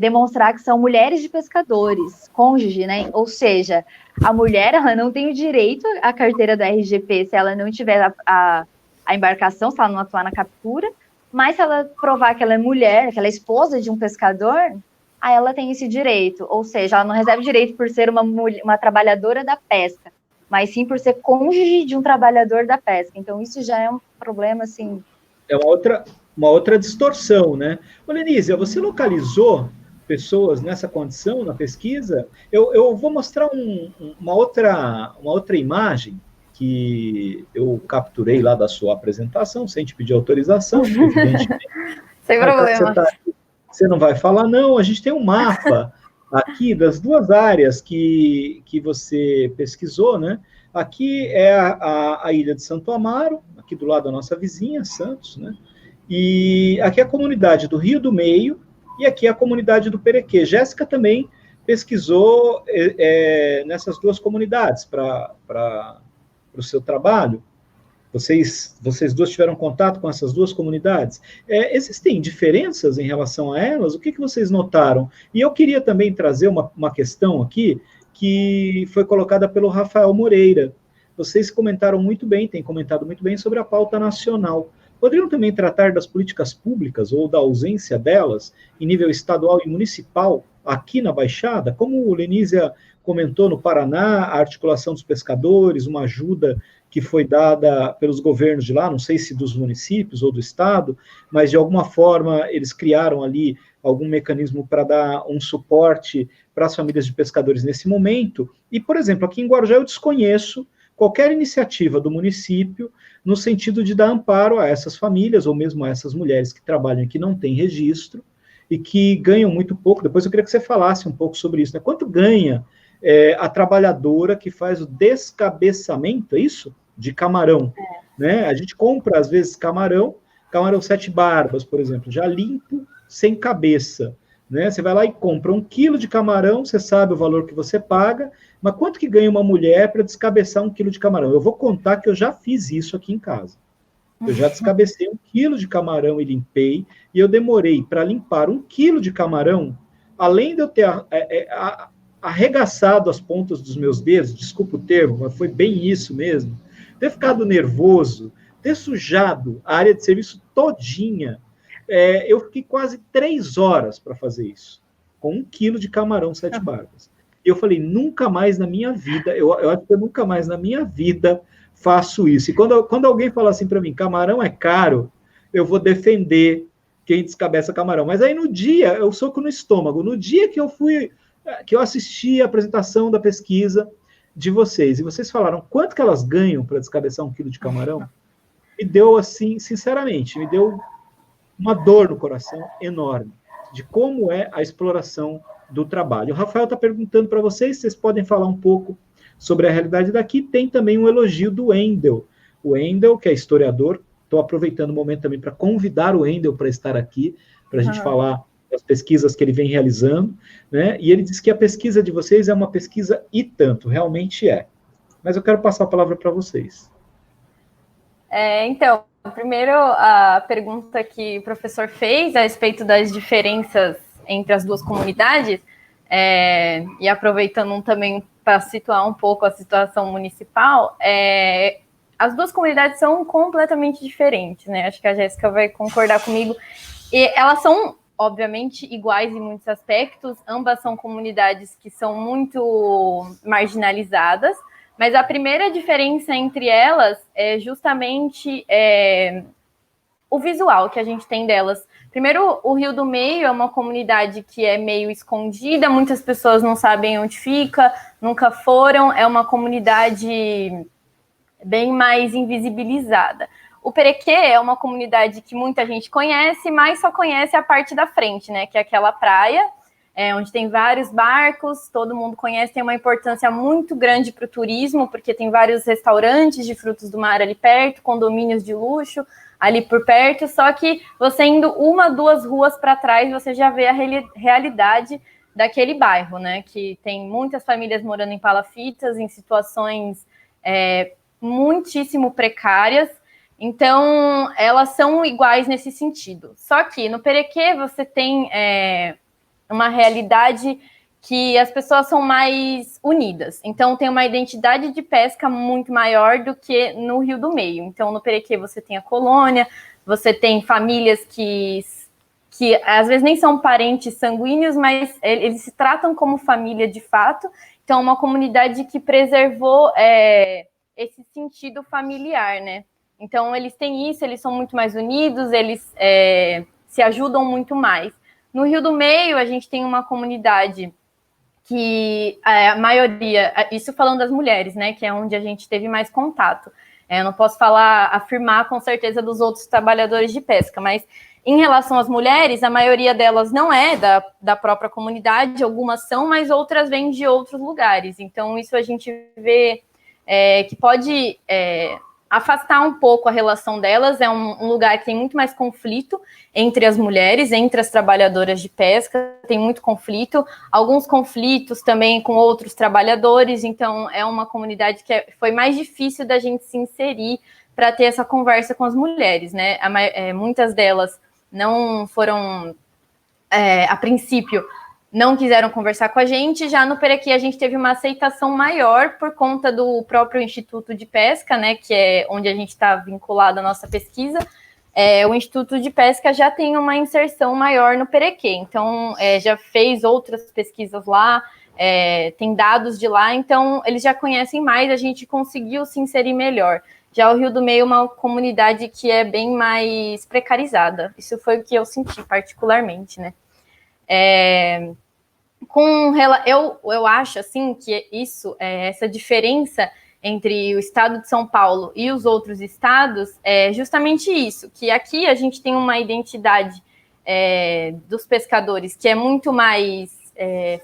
demonstrar que são mulheres de pescadores, cônjuge, né? Ou seja, a mulher ela não tem o direito à carteira do RGP se ela não tiver a embarcação, se ela não atuar na captura, mas se ela provar que ela é mulher, que ela é esposa de um pescador, aí ela tem esse direito. Ou seja, ela não recebe direito por ser uma trabalhadora da pesca, mas sim por ser cônjuge de um trabalhador da pesca. Então, isso já é um problema, assim... É uma outra distorção, né? Ô, Lenísia, você localizou pessoas nessa condição na pesquisa? Eu vou mostrar uma outra imagem que eu capturei lá da sua apresentação, sem te pedir autorização, evidentemente. Sem problema. Você não vai falar, não. A gente tem um mapa aqui das duas áreas que você pesquisou, né? Aqui é a ilha de Santo Amaro, aqui do lado da nossa vizinha, Santos, né? E aqui é a comunidade do Rio do Meio e aqui é a comunidade do Perequê. Jéssica também pesquisou nessas duas comunidades para o seu trabalho. Vocês duas tiveram contato com essas duas comunidades? Existem diferenças em relação a elas? O que vocês notaram? E eu queria também trazer uma questão aqui que foi colocada pelo Rafael Moreira. Vocês comentaram muito bem, têm comentado muito bem sobre a pauta nacional. Poderiam também tratar das políticas públicas ou da ausência delas em nível estadual e municipal aqui na Baixada? Como o Lenísia comentou, no Paraná, a articulação dos pescadores, uma ajuda que foi dada pelos governos de lá, não sei se dos municípios ou do estado, mas de alguma forma eles criaram ali algum mecanismo para dar um suporte para as famílias de pescadores nesse momento. E, por exemplo, aqui em Guarujá eu desconheço qualquer iniciativa do município no sentido de dar amparo a essas famílias, ou mesmo a essas mulheres que trabalham e que não têm registro, e que ganham muito pouco. Depois eu queria que você falasse um pouco sobre isso, né? Quanto ganha a trabalhadora que faz o descabeçamento, é isso? De camarão. Né? A gente compra, às vezes, camarão 7 barbas, por exemplo, já limpo, sem cabeça. Né? Você vai lá e compra 1 quilo de camarão, você sabe o valor que você paga, mas quanto que ganha uma mulher para descabeçar 1 quilo de camarão? Eu vou contar que eu já fiz isso aqui em casa. Eu já descabecei 1 quilo de camarão e limpei, e eu demorei para limpar 1 quilo de camarão, além de eu ter arregaçado as pontas dos meus dedos, desculpa o termo, mas foi bem isso mesmo, ter ficado nervoso, ter sujado a área de serviço todinha. Eu fiquei quase 3 horas para fazer isso, com 1 quilo de camarão 7 barbas. E eu falei, nunca mais na minha vida, eu acho que eu nunca mais na minha vida faço isso. E quando alguém fala assim para mim, camarão é caro, eu vou defender quem descabeça camarão. Mas aí no dia, eu soco no estômago, no dia que eu assisti a apresentação da pesquisa de vocês, e vocês falaram quanto que elas ganham para descabeçar 1 quilo de camarão, me deu assim, sinceramente, me deu uma dor no coração enorme, de como é a exploração do trabalho. O Rafael está perguntando para vocês podem falar um pouco sobre a realidade daqui. Tem também um elogio do Wendel. O Wendel, que é historiador, estou aproveitando o momento também para convidar o Wendel para estar aqui, para a gente falar das pesquisas que ele vem realizando, né? E ele diz que a pesquisa de vocês é uma pesquisa e tanto, realmente é. Mas eu quero passar a palavra para vocês. Então, primeiro a pergunta que o professor fez a respeito das diferenças entre as duas comunidades, e aproveitando também para situar um pouco a situação municipal, as duas comunidades são completamente diferentes, né? Acho que a Jéssica vai concordar comigo. E elas são, obviamente, iguais em muitos aspectos, ambas são comunidades que são muito marginalizadas, mas a primeira diferença entre elas é justamente o visual que a gente tem delas. Primeiro, o Rio do Meio é uma comunidade que é meio escondida, muitas pessoas não sabem onde fica, nunca foram, é uma comunidade bem mais invisibilizada. O Perequê é uma comunidade que muita gente conhece, mas só conhece a parte da frente, né, que é aquela praia, onde tem vários barcos, todo mundo conhece, tem uma importância muito grande para o turismo, porque tem vários restaurantes de frutos do mar ali perto, condomínios de luxo ali por perto, só que você indo 1, 2 ruas para trás, você já vê a realidade daquele bairro, né, que tem muitas famílias morando em palafitas, em situações muitíssimo precárias, então elas são iguais nesse sentido. Só que no Perequê você tem uma realidade que as pessoas são mais unidas. Então, tem uma identidade de pesca muito maior do que no Rio do Meio. Então, no Perequê, você tem a colônia, você tem famílias que às vezes nem são parentes sanguíneos, mas eles se tratam como família de fato. Então, é uma comunidade que preservou esse sentido familiar, né? Então, eles têm isso, eles são muito mais unidos, eles se ajudam muito mais. No Rio do Meio, a gente tem uma comunidade que a maioria, isso falando das mulheres, né, que é onde a gente teve mais contato. Eu não posso afirmar com certeza dos outros trabalhadores de pesca, mas em relação às mulheres, a maioria delas não é da própria comunidade, algumas são, mas outras vêm de outros lugares. Então, isso a gente vê que pode afastar um pouco a relação delas. É um lugar que tem muito mais conflito entre as mulheres, entre as trabalhadoras de pesca, tem muito conflito, alguns conflitos também com outros trabalhadores, então é uma comunidade que foi mais difícil da gente se inserir para ter essa conversa com as mulheres, né? Muitas delas não foram, a princípio, não quiseram conversar com a gente. Já no Perequê a gente teve uma aceitação maior por conta do próprio Instituto de Pesca, né, que é onde a gente está vinculado à nossa pesquisa. O Instituto de Pesca já tem uma inserção maior no Perequê, então já fez outras pesquisas lá, tem dados de lá, então eles já conhecem mais, a gente conseguiu se inserir melhor. Já o Rio do Meio é uma comunidade que é bem mais precarizada, isso foi o que eu senti particularmente, né. Eu acho assim que essa diferença entre o estado de São Paulo e os outros estados é justamente isso, que aqui a gente tem uma identidade dos pescadores que é muito mais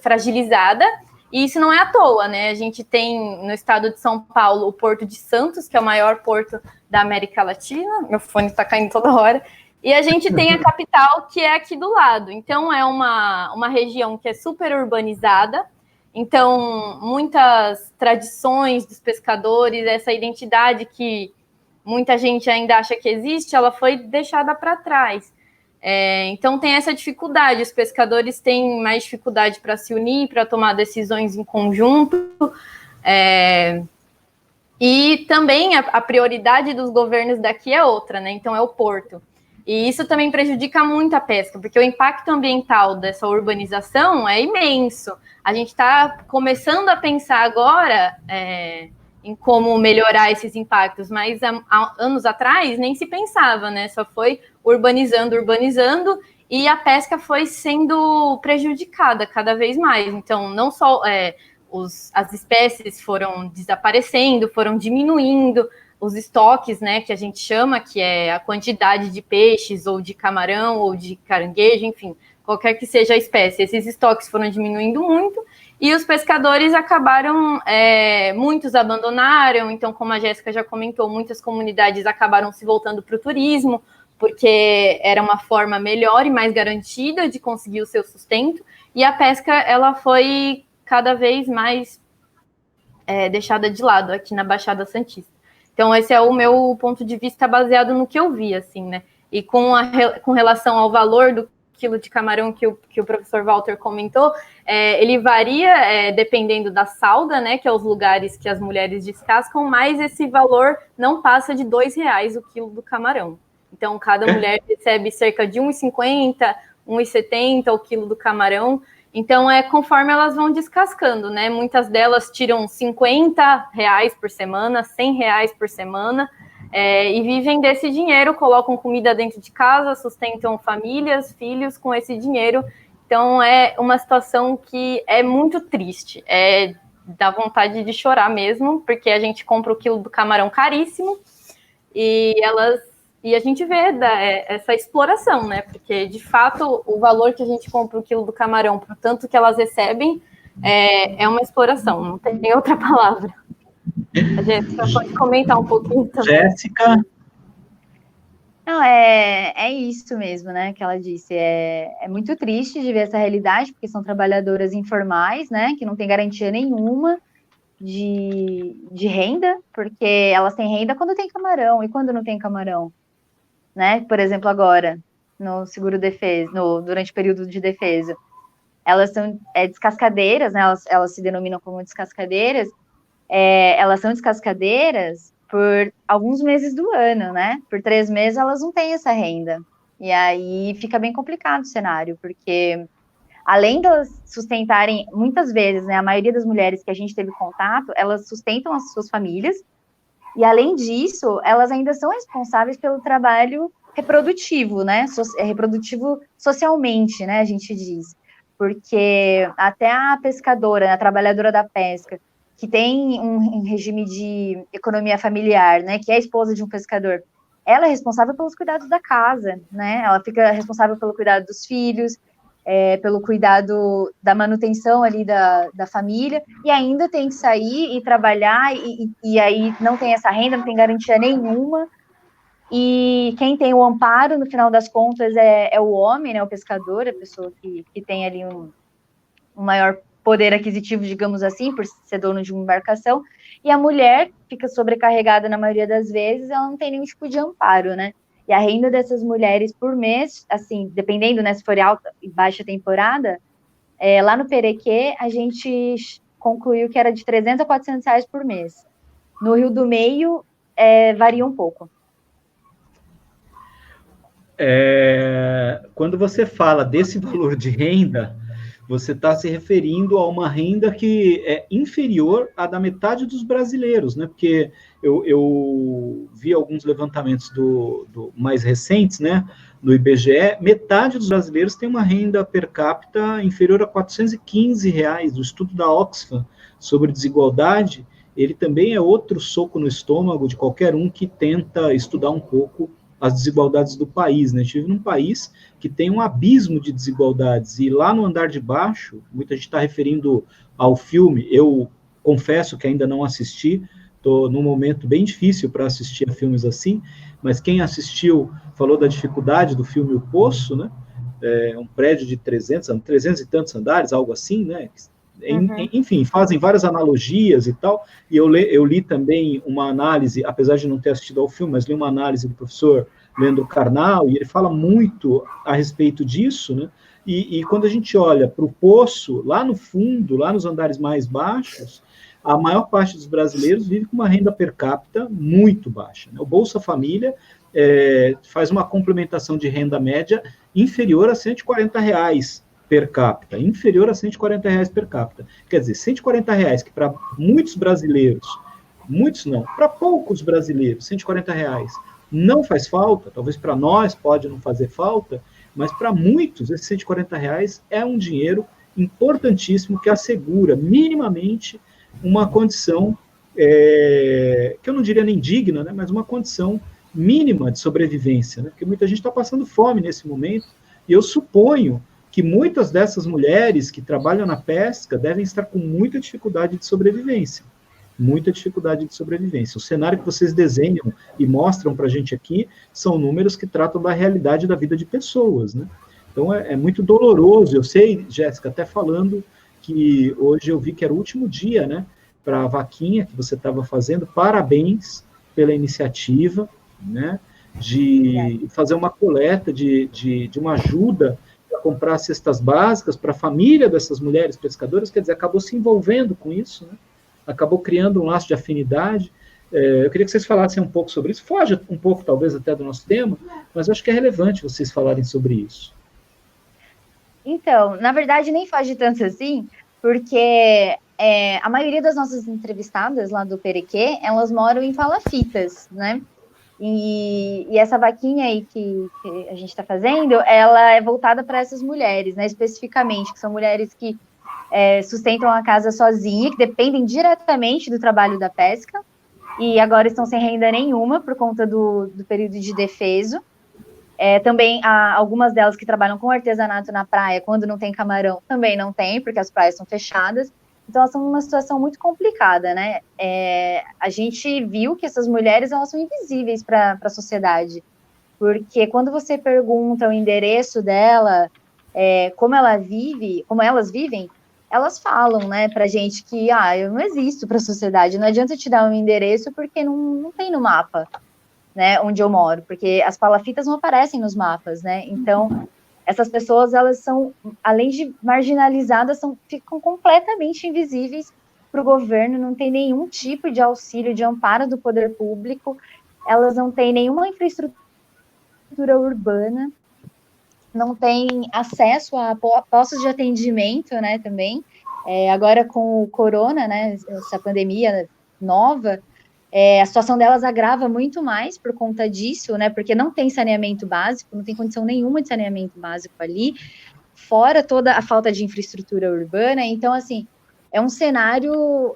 fragilizada, e isso não é à toa, né? A gente tem no estado de São Paulo o Porto de Santos, que é o maior porto da América Latina, meu fone está caindo toda hora, e a gente tem a capital, que é aqui do lado. Então, é uma região que é super urbanizada. Então, muitas tradições dos pescadores, essa identidade que muita gente ainda acha que existe, ela foi deixada para trás. Então, tem essa dificuldade. Os pescadores têm mais dificuldade para se unir, para tomar decisões em conjunto. E também a prioridade dos governos daqui é outra, né? Então, é o porto. E isso também prejudica muito a pesca, porque o impacto ambiental dessa urbanização é imenso. A gente está começando a pensar agora em como melhorar esses impactos, mas há anos atrás nem se pensava, né? Só foi urbanizando, e a pesca foi sendo prejudicada cada vez mais. Então, não só as espécies foram desaparecendo, foram diminuindo, os estoques, né, que a gente chama, que é a quantidade de peixes, ou de camarão, ou de caranguejo, enfim, qualquer que seja a espécie, esses estoques foram diminuindo muito, e os pescadores acabaram, muitos abandonaram. Então, como a Jéssica já comentou, muitas comunidades acabaram se voltando para o turismo, porque era uma forma melhor e mais garantida de conseguir o seu sustento, e a pesca, ela foi cada vez mais deixada de lado aqui na Baixada Santista. Então, esse é o meu ponto de vista baseado no que eu vi, assim, né? E com relação ao valor do quilo de camarão que o professor Walter comentou, ele varia dependendo da salga, né? Que é os lugares que as mulheres descascam, mas esse valor não passa de R$2 o quilo do camarão. Então, cada mulher recebe cerca de R$1,50, R$1,70 o quilo do camarão. Então, conforme elas vão descascando, né? Muitas delas tiram R$50 por semana, R$100 por semana, e vivem desse dinheiro, colocam comida dentro de casa, sustentam famílias, filhos com esse dinheiro. Então, é uma situação que é muito triste. Dá vontade de chorar mesmo, porque a gente compra o quilo do camarão caríssimo, e elas E a gente vê essa exploração, né? Porque, de fato, o valor que a gente compra o quilo do camarão para o tanto que elas recebem é uma exploração, não tem outra palavra. A Jéssica pode comentar um pouquinho também. Jéssica? Não, é isso mesmo, né, que ela disse. É muito triste de ver essa realidade, porque são trabalhadoras informais, né, que não tem garantia nenhuma de renda, porque elas têm renda quando tem camarão, e quando não tem camarão, né? Por exemplo, agora, no seguro-defesa, durante o período de defesa, elas são descascadeiras, né? Elas se denominam como descascadeiras, elas são descascadeiras por alguns meses do ano, né? Por 3 meses elas não têm essa renda. E aí fica bem complicado o cenário, porque além de elas sustentarem, muitas vezes, né, a maioria das mulheres que a gente teve contato, elas sustentam as suas famílias, e além disso, elas ainda são responsáveis pelo trabalho reprodutivo, né? Reprodutivo socialmente, né? A gente diz. Porque até a pescadora, a trabalhadora da pesca, que tem um regime de economia familiar, né? Que é a esposa de um pescador, ela é responsável pelos cuidados da casa, né? Ela fica responsável pelo cuidado dos filhos, pelo cuidado da manutenção ali da família, e ainda tem que sair e trabalhar, e aí não tem essa renda, não tem garantia nenhuma, e quem tem o amparo, no final das contas, é o homem, né, o pescador, a pessoa que tem ali um maior poder aquisitivo, digamos assim, por ser dono de uma embarcação, e a mulher fica sobrecarregada na maioria das vezes, ela não tem nenhum tipo de amparo, né? E a renda dessas mulheres por mês, assim, dependendo, né, se for alta e baixa temporada, lá no Perequê, a gente concluiu que era de 300 a 400 reais por mês. No Rio do Meio, varia um pouco. Quando você fala desse valor de renda, você está se referindo a uma renda que é inferior à da metade dos brasileiros, né? Porque eu vi alguns levantamentos do mais recentes, né? No IBGE, metade dos brasileiros tem uma renda per capita inferior a R$415. O estudo da Oxfam sobre desigualdade, ele também é outro soco no estômago de qualquer um que tenta estudar um pouco as desigualdades do país, né? A gente vive num país que tem um abismo de desigualdades, e lá no andar de baixo, muita gente está referindo ao filme, eu confesso que ainda não assisti, estou num momento bem difícil para assistir a filmes assim, mas quem assistiu falou da dificuldade do filme O Poço, né? É um prédio de 300 e tantos andares, algo assim, né? Enfim, fazem várias analogias e tal, e eu li também uma análise, apesar de não ter assistido ao filme, mas li uma análise do professor Leandro Carnal, e ele fala muito a respeito disso, né? E quando a gente olha para o poço, lá no fundo, lá nos andares mais baixos, a maior parte dos brasileiros vive com uma renda per capita muito baixa, né? O Bolsa Família faz uma complementação de renda média inferior a R$140 per capita, inferior a R$140 per capita. Quer dizer, R$140 que para muitos brasileiros, muitos não, para poucos brasileiros, R$140 não faz falta, talvez para nós pode não fazer falta, mas para muitos, esses R$140 é um dinheiro importantíssimo que assegura minimamente uma condição, que eu não diria nem digna, né, mas uma condição mínima de sobrevivência, né, porque muita gente está passando fome nesse momento, e eu suponho que muitas dessas mulheres que trabalham na pesca devem estar com muita dificuldade de sobrevivência. Muita dificuldade de sobrevivência. O cenário que vocês desenham e mostram para a gente aqui são números que tratam da realidade da vida de pessoas, né? Então é muito doloroso. Eu sei, Jéssica, até falando que hoje eu vi que era o último dia, né, para a vaquinha que você estava fazendo. Parabéns pela iniciativa, né, de fazer uma coleta de uma ajuda para comprar cestas básicas para a família dessas mulheres pescadoras, quer dizer, acabou se envolvendo com isso, né? Acabou criando um laço de afinidade. Eu queria que vocês falassem um pouco sobre isso, foge um pouco talvez até do nosso tema, mas eu acho que é relevante vocês falarem sobre isso. Então, na verdade, nem foge tanto assim, porque a maioria das nossas entrevistadas lá do Perequê, elas moram em palafitas, né? E essa vaquinha aí que a gente está fazendo, ela é voltada para essas mulheres, né, especificamente, que são mulheres que sustentam a casa sozinha, que dependem diretamente do trabalho da pesca, e agora estão sem renda nenhuma por conta do período de defeso. Também há algumas delas que trabalham com artesanato na praia, quando não tem camarão, também não tem, porque as praias são fechadas. Então, elas estão numa situação muito complicada, né? A gente viu que essas mulheres, elas são invisíveis para a sociedade, porque quando você pergunta o endereço dela, como elas vivem, elas falam, né, pra gente que, eu não existo para a sociedade, não adianta te dar um endereço porque não tem no mapa, né, onde eu moro, porque as palafitas não aparecem nos mapas, né, então essas pessoas, elas são, além de marginalizadas, ficam completamente invisíveis para o governo, não tem nenhum tipo de auxílio, de amparo do poder público, elas não têm nenhuma infraestrutura urbana, não têm acesso a postos de atendimento, né, também. Agora com o corona, né, essa pandemia nova, a situação delas agrava muito mais por conta disso, né? Porque não tem saneamento básico, não tem condição nenhuma de saneamento básico ali, fora toda a falta de infraestrutura urbana. Então, assim, é um cenário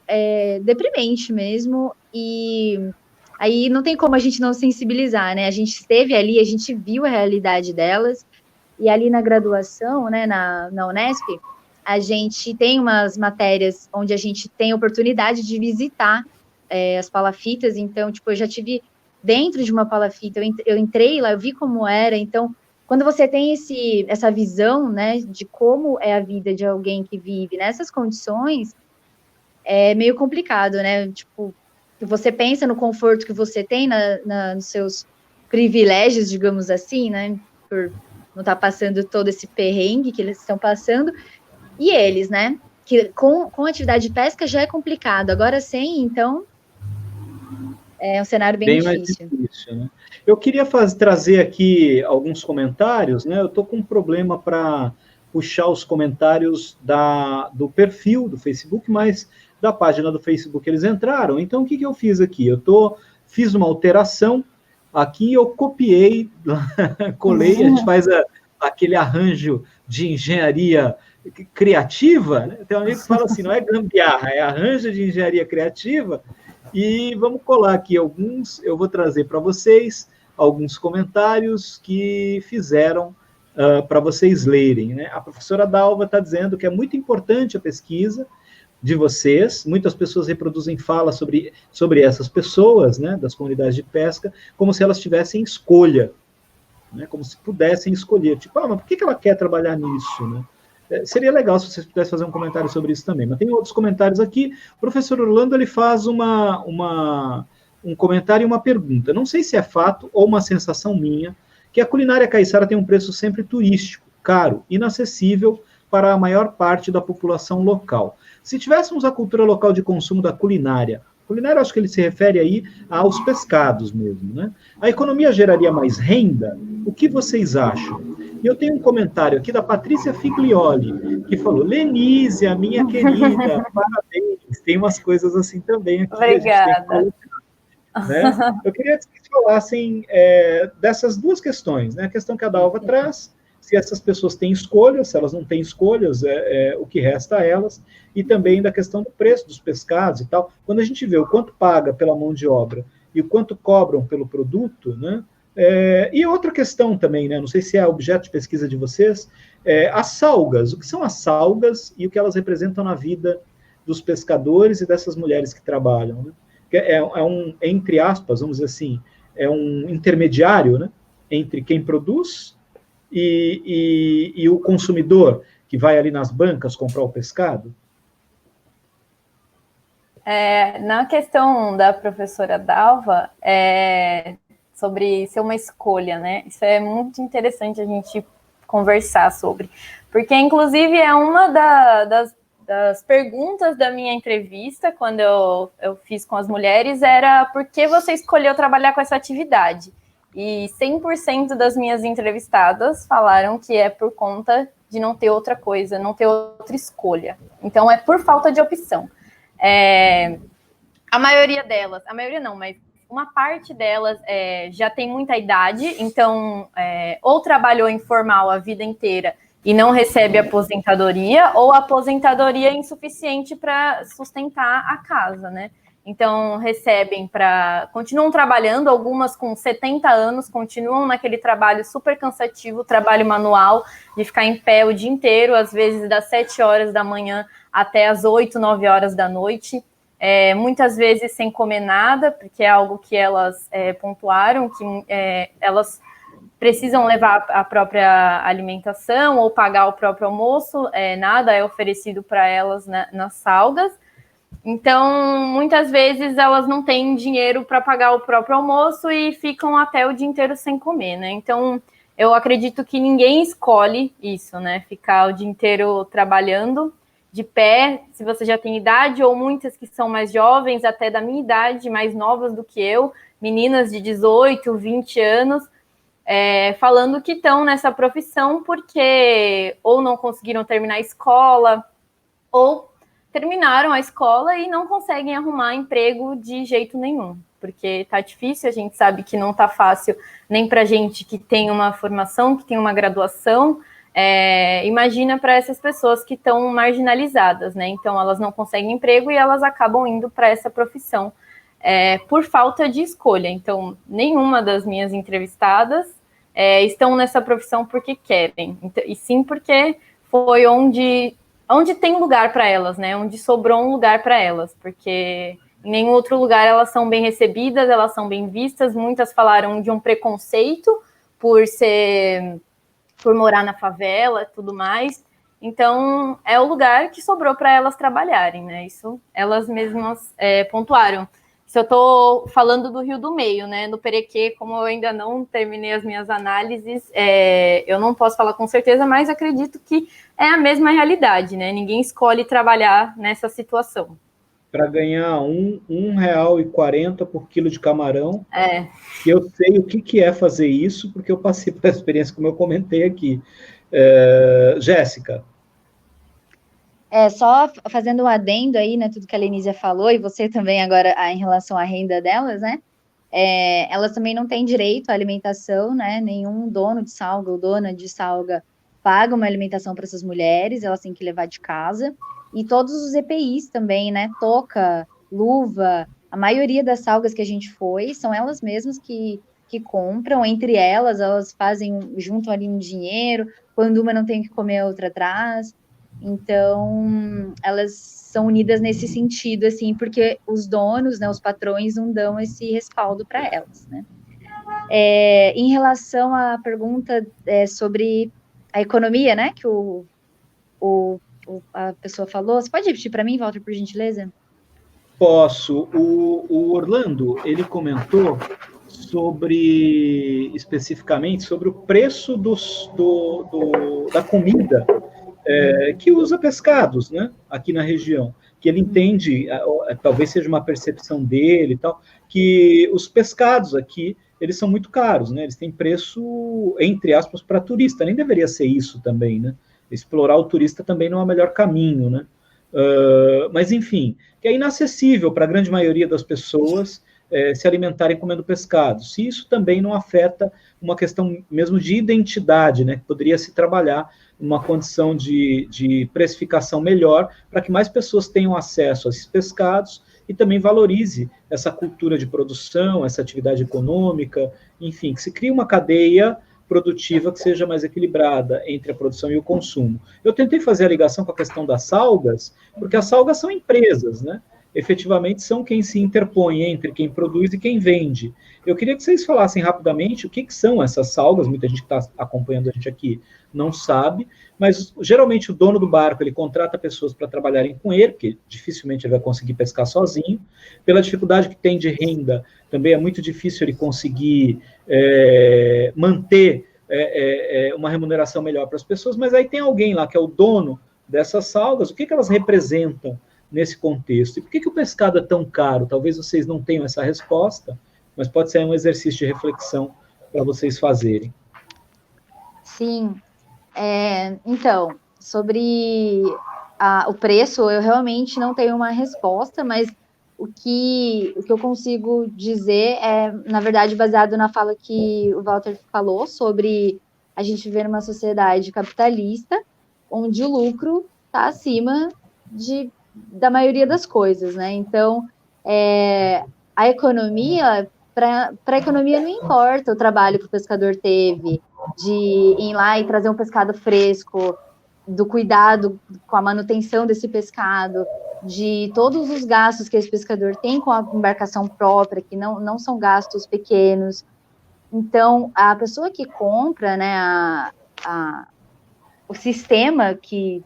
deprimente mesmo, e aí não tem como a gente não sensibilizar, né? A gente esteve ali, a gente viu a realidade delas, e ali na graduação, né, na Unesp, a gente tem umas matérias onde a gente tem oportunidade de visitar as palafitas, então, tipo, eu já tive dentro de uma palafita, eu entrei lá, eu vi como era, então, quando você tem essa visão, né, de como é a vida de alguém que vive nessas condições, é meio complicado, né, tipo, você pensa no conforto que você tem nos seus privilégios, digamos assim, né, por não estar passando todo esse perrengue que eles estão passando, e eles, né, que com atividade de pesca já é complicado, agora sem, então, é um cenário bem difícil. Mais difícil, né? Eu queria trazer aqui alguns comentários, né? Eu estou com um problema para puxar os comentários do perfil do Facebook, mas da página do Facebook eles entraram. Então, o que eu fiz aqui? Fiz uma alteração aqui, eu copiei, colei, a gente faz aquele arranjo de engenharia criativa, né? Tem um amigo que fala assim, não é gambiarra, é arranjo de engenharia criativa. E vamos colar aqui eu vou trazer para vocês alguns comentários que fizeram para vocês lerem, né? A professora Dalva está dizendo que é muito importante a pesquisa de vocês, muitas pessoas reproduzem fala sobre essas pessoas, né, das comunidades de pesca, como se elas tivessem escolha, né, como se pudessem escolher, tipo, mas por que ela quer trabalhar nisso, né? Seria legal se vocês pudessem fazer um comentário sobre isso também. Mas tem outros comentários aqui. O professor Orlando ele faz um comentário e uma pergunta. Não sei se é fato ou uma sensação minha, que a culinária caiçara tem um preço sempre turístico, caro, inacessível para a maior parte da população local. Se tivéssemos a cultura local de consumo da culinária, acho que ele se refere aí aos pescados mesmo, né? A economia geraria mais renda? O que vocês acham? E eu tenho um comentário aqui da Patrícia Figlioli, que falou, Lenise, a minha querida, parabéns. Tem umas coisas assim também aqui. Obrigada. Né? Eu queria que vocês falassem dessas duas questões, né? A questão que a Dalva traz, se essas pessoas têm escolhas, se elas não têm escolhas, o que resta a elas, e também da questão do preço dos pescados e tal. Quando a gente vê o quanto paga pela mão de obra e o quanto cobram pelo produto, né? E outra questão também, né? Não sei se é objeto de pesquisa de vocês, as salgas. O que são as salgas e o que elas representam na vida dos pescadores e dessas mulheres que trabalham, né? Entre aspas, vamos dizer assim, é um intermediário, né? Entre quem produz e o consumidor que vai ali nas bancas comprar o pescado. Na questão da professora Dalva, sobre ser uma escolha, né? Isso é muito interessante a gente conversar sobre, porque inclusive é uma das perguntas da minha entrevista, quando eu fiz com as mulheres, era por que você escolheu trabalhar com essa atividade? E 100% das minhas entrevistadas falaram que é por conta de não ter outra coisa, não ter outra escolha. Então, é por falta de opção. A maioria não, mas uma parte delas já tem muita idade, então ou trabalhou informal a vida inteira e não recebe aposentadoria, ou a aposentadoria é insuficiente para sustentar a casa, né? então recebem continuam trabalhando, algumas com 70 anos, continuam naquele trabalho super cansativo, trabalho manual, de ficar em pé o dia inteiro, às vezes das 7 horas da manhã até as 8, 9 horas da noite, muitas vezes sem comer nada, porque é algo que elas pontuaram, que elas precisam levar a própria alimentação ou pagar o próprio almoço, nada é oferecido para elas nas salgas. Então, muitas vezes elas não têm dinheiro para pagar o próprio almoço e ficam até o dia inteiro sem comer, né? Então, eu acredito que ninguém escolhe isso, né? Ficar o dia inteiro trabalhando de pé, se você já tem idade, ou muitas que são mais jovens, até da minha idade, mais novas do que eu, meninas de 18, 20 anos, falando que estão nessa profissão porque ou não conseguiram terminar a escola, ou terminaram a escola e não conseguem arrumar emprego de jeito nenhum, porque tá difícil, a gente sabe que não tá fácil nem para gente que tem uma formação, que tem uma graduação, imagina para essas pessoas que estão marginalizadas, né? Então elas não conseguem emprego e elas acabam indo para essa profissão por falta de escolha. Então, nenhuma das minhas entrevistadas estão nessa profissão porque querem, e sim porque foi onde tem lugar para elas, né? Onde sobrou um lugar para elas, porque em nenhum outro lugar elas são bem recebidas, elas são bem vistas. Muitas falaram de um preconceito por morar na favela e tudo mais. Então, é o lugar que sobrou para elas trabalharem, né? Isso elas mesmas pontuaram. Se eu estou falando do Rio do Meio, né? No Perequê, como eu ainda não terminei as minhas análises, eu não posso falar com certeza, mas acredito que é a mesma realidade, né? Ninguém escolhe trabalhar nessa situação. Para ganhar R$1,40 por quilo de camarão, eu sei o que é fazer isso, porque eu passei por essa experiência, como eu comentei aqui. Jéssica. Só fazendo um adendo aí, né, tudo que a Lenísia falou, e você também agora em relação à renda delas, né, elas também não têm direito à alimentação, né, nenhum dono de salga ou dona de salga paga uma alimentação para essas mulheres, elas têm que levar de casa, e todos os EPIs também, né, touca, luva, a maioria das salgas que a gente foi, são elas mesmas que compram, entre elas juntam ali um dinheiro, quando uma não tem o que comer, a outra traz. Então, elas são unidas nesse sentido, assim, porque os donos, né, os patrões, não dão esse respaldo para elas, né? Em relação à pergunta sobre a economia, né, que a pessoa falou, você pode repetir para mim, Walter, por gentileza? Posso. O Orlando, ele comentou especificamente sobre o preço da comida que usa pescados, né, aqui na região, que ele entende, talvez seja uma percepção dele e tal, que os pescados aqui, eles são muito caros, né, eles têm preço, entre aspas, para turista, nem deveria ser isso também, né, explorar o turista também não é o melhor caminho, né, mas enfim, que é inacessível para a grande maioria das pessoas se alimentarem comendo pescado. Se isso também não afeta uma questão mesmo de identidade, né, que poderia se trabalhar uma condição de precificação melhor para que mais pessoas tenham acesso a esses pescados e também valorize essa cultura de produção, essa atividade econômica, enfim, que se crie uma cadeia produtiva que seja mais equilibrada entre a produção e o consumo. Eu tentei fazer a ligação com a questão das salgas, porque as salgas são empresas, né? Efetivamente são quem se interpõe entre quem produz e quem vende. Eu queria que vocês falassem rapidamente o que são essas salgas, muita gente que está acompanhando a gente aqui não sabe, mas geralmente o dono do barco, ele contrata pessoas para trabalharem com ele, porque dificilmente ele vai conseguir pescar sozinho, pela dificuldade que tem de renda, também é muito difícil ele conseguir manter uma remuneração melhor para as pessoas, mas aí tem alguém lá que é o dono dessas salgas, o que elas representam nesse contexto? E por que o pescado é tão caro? Talvez vocês não tenham essa resposta, mas pode ser um exercício de reflexão para vocês fazerem. Sim. Então, sobre o preço, eu realmente não tenho uma resposta, mas o que eu consigo dizer é, na verdade, baseado na fala que o Walter falou sobre a gente viver numa sociedade capitalista, onde o lucro está acima da maioria das coisas, né? Então, a economia, para a economia não importa o trabalho que o pescador teve, de ir lá e trazer um pescado fresco, do cuidado com a manutenção desse pescado, de todos os gastos que esse pescador tem com a embarcação própria, que não são gastos pequenos. Então, a pessoa que compra, né, o sistema que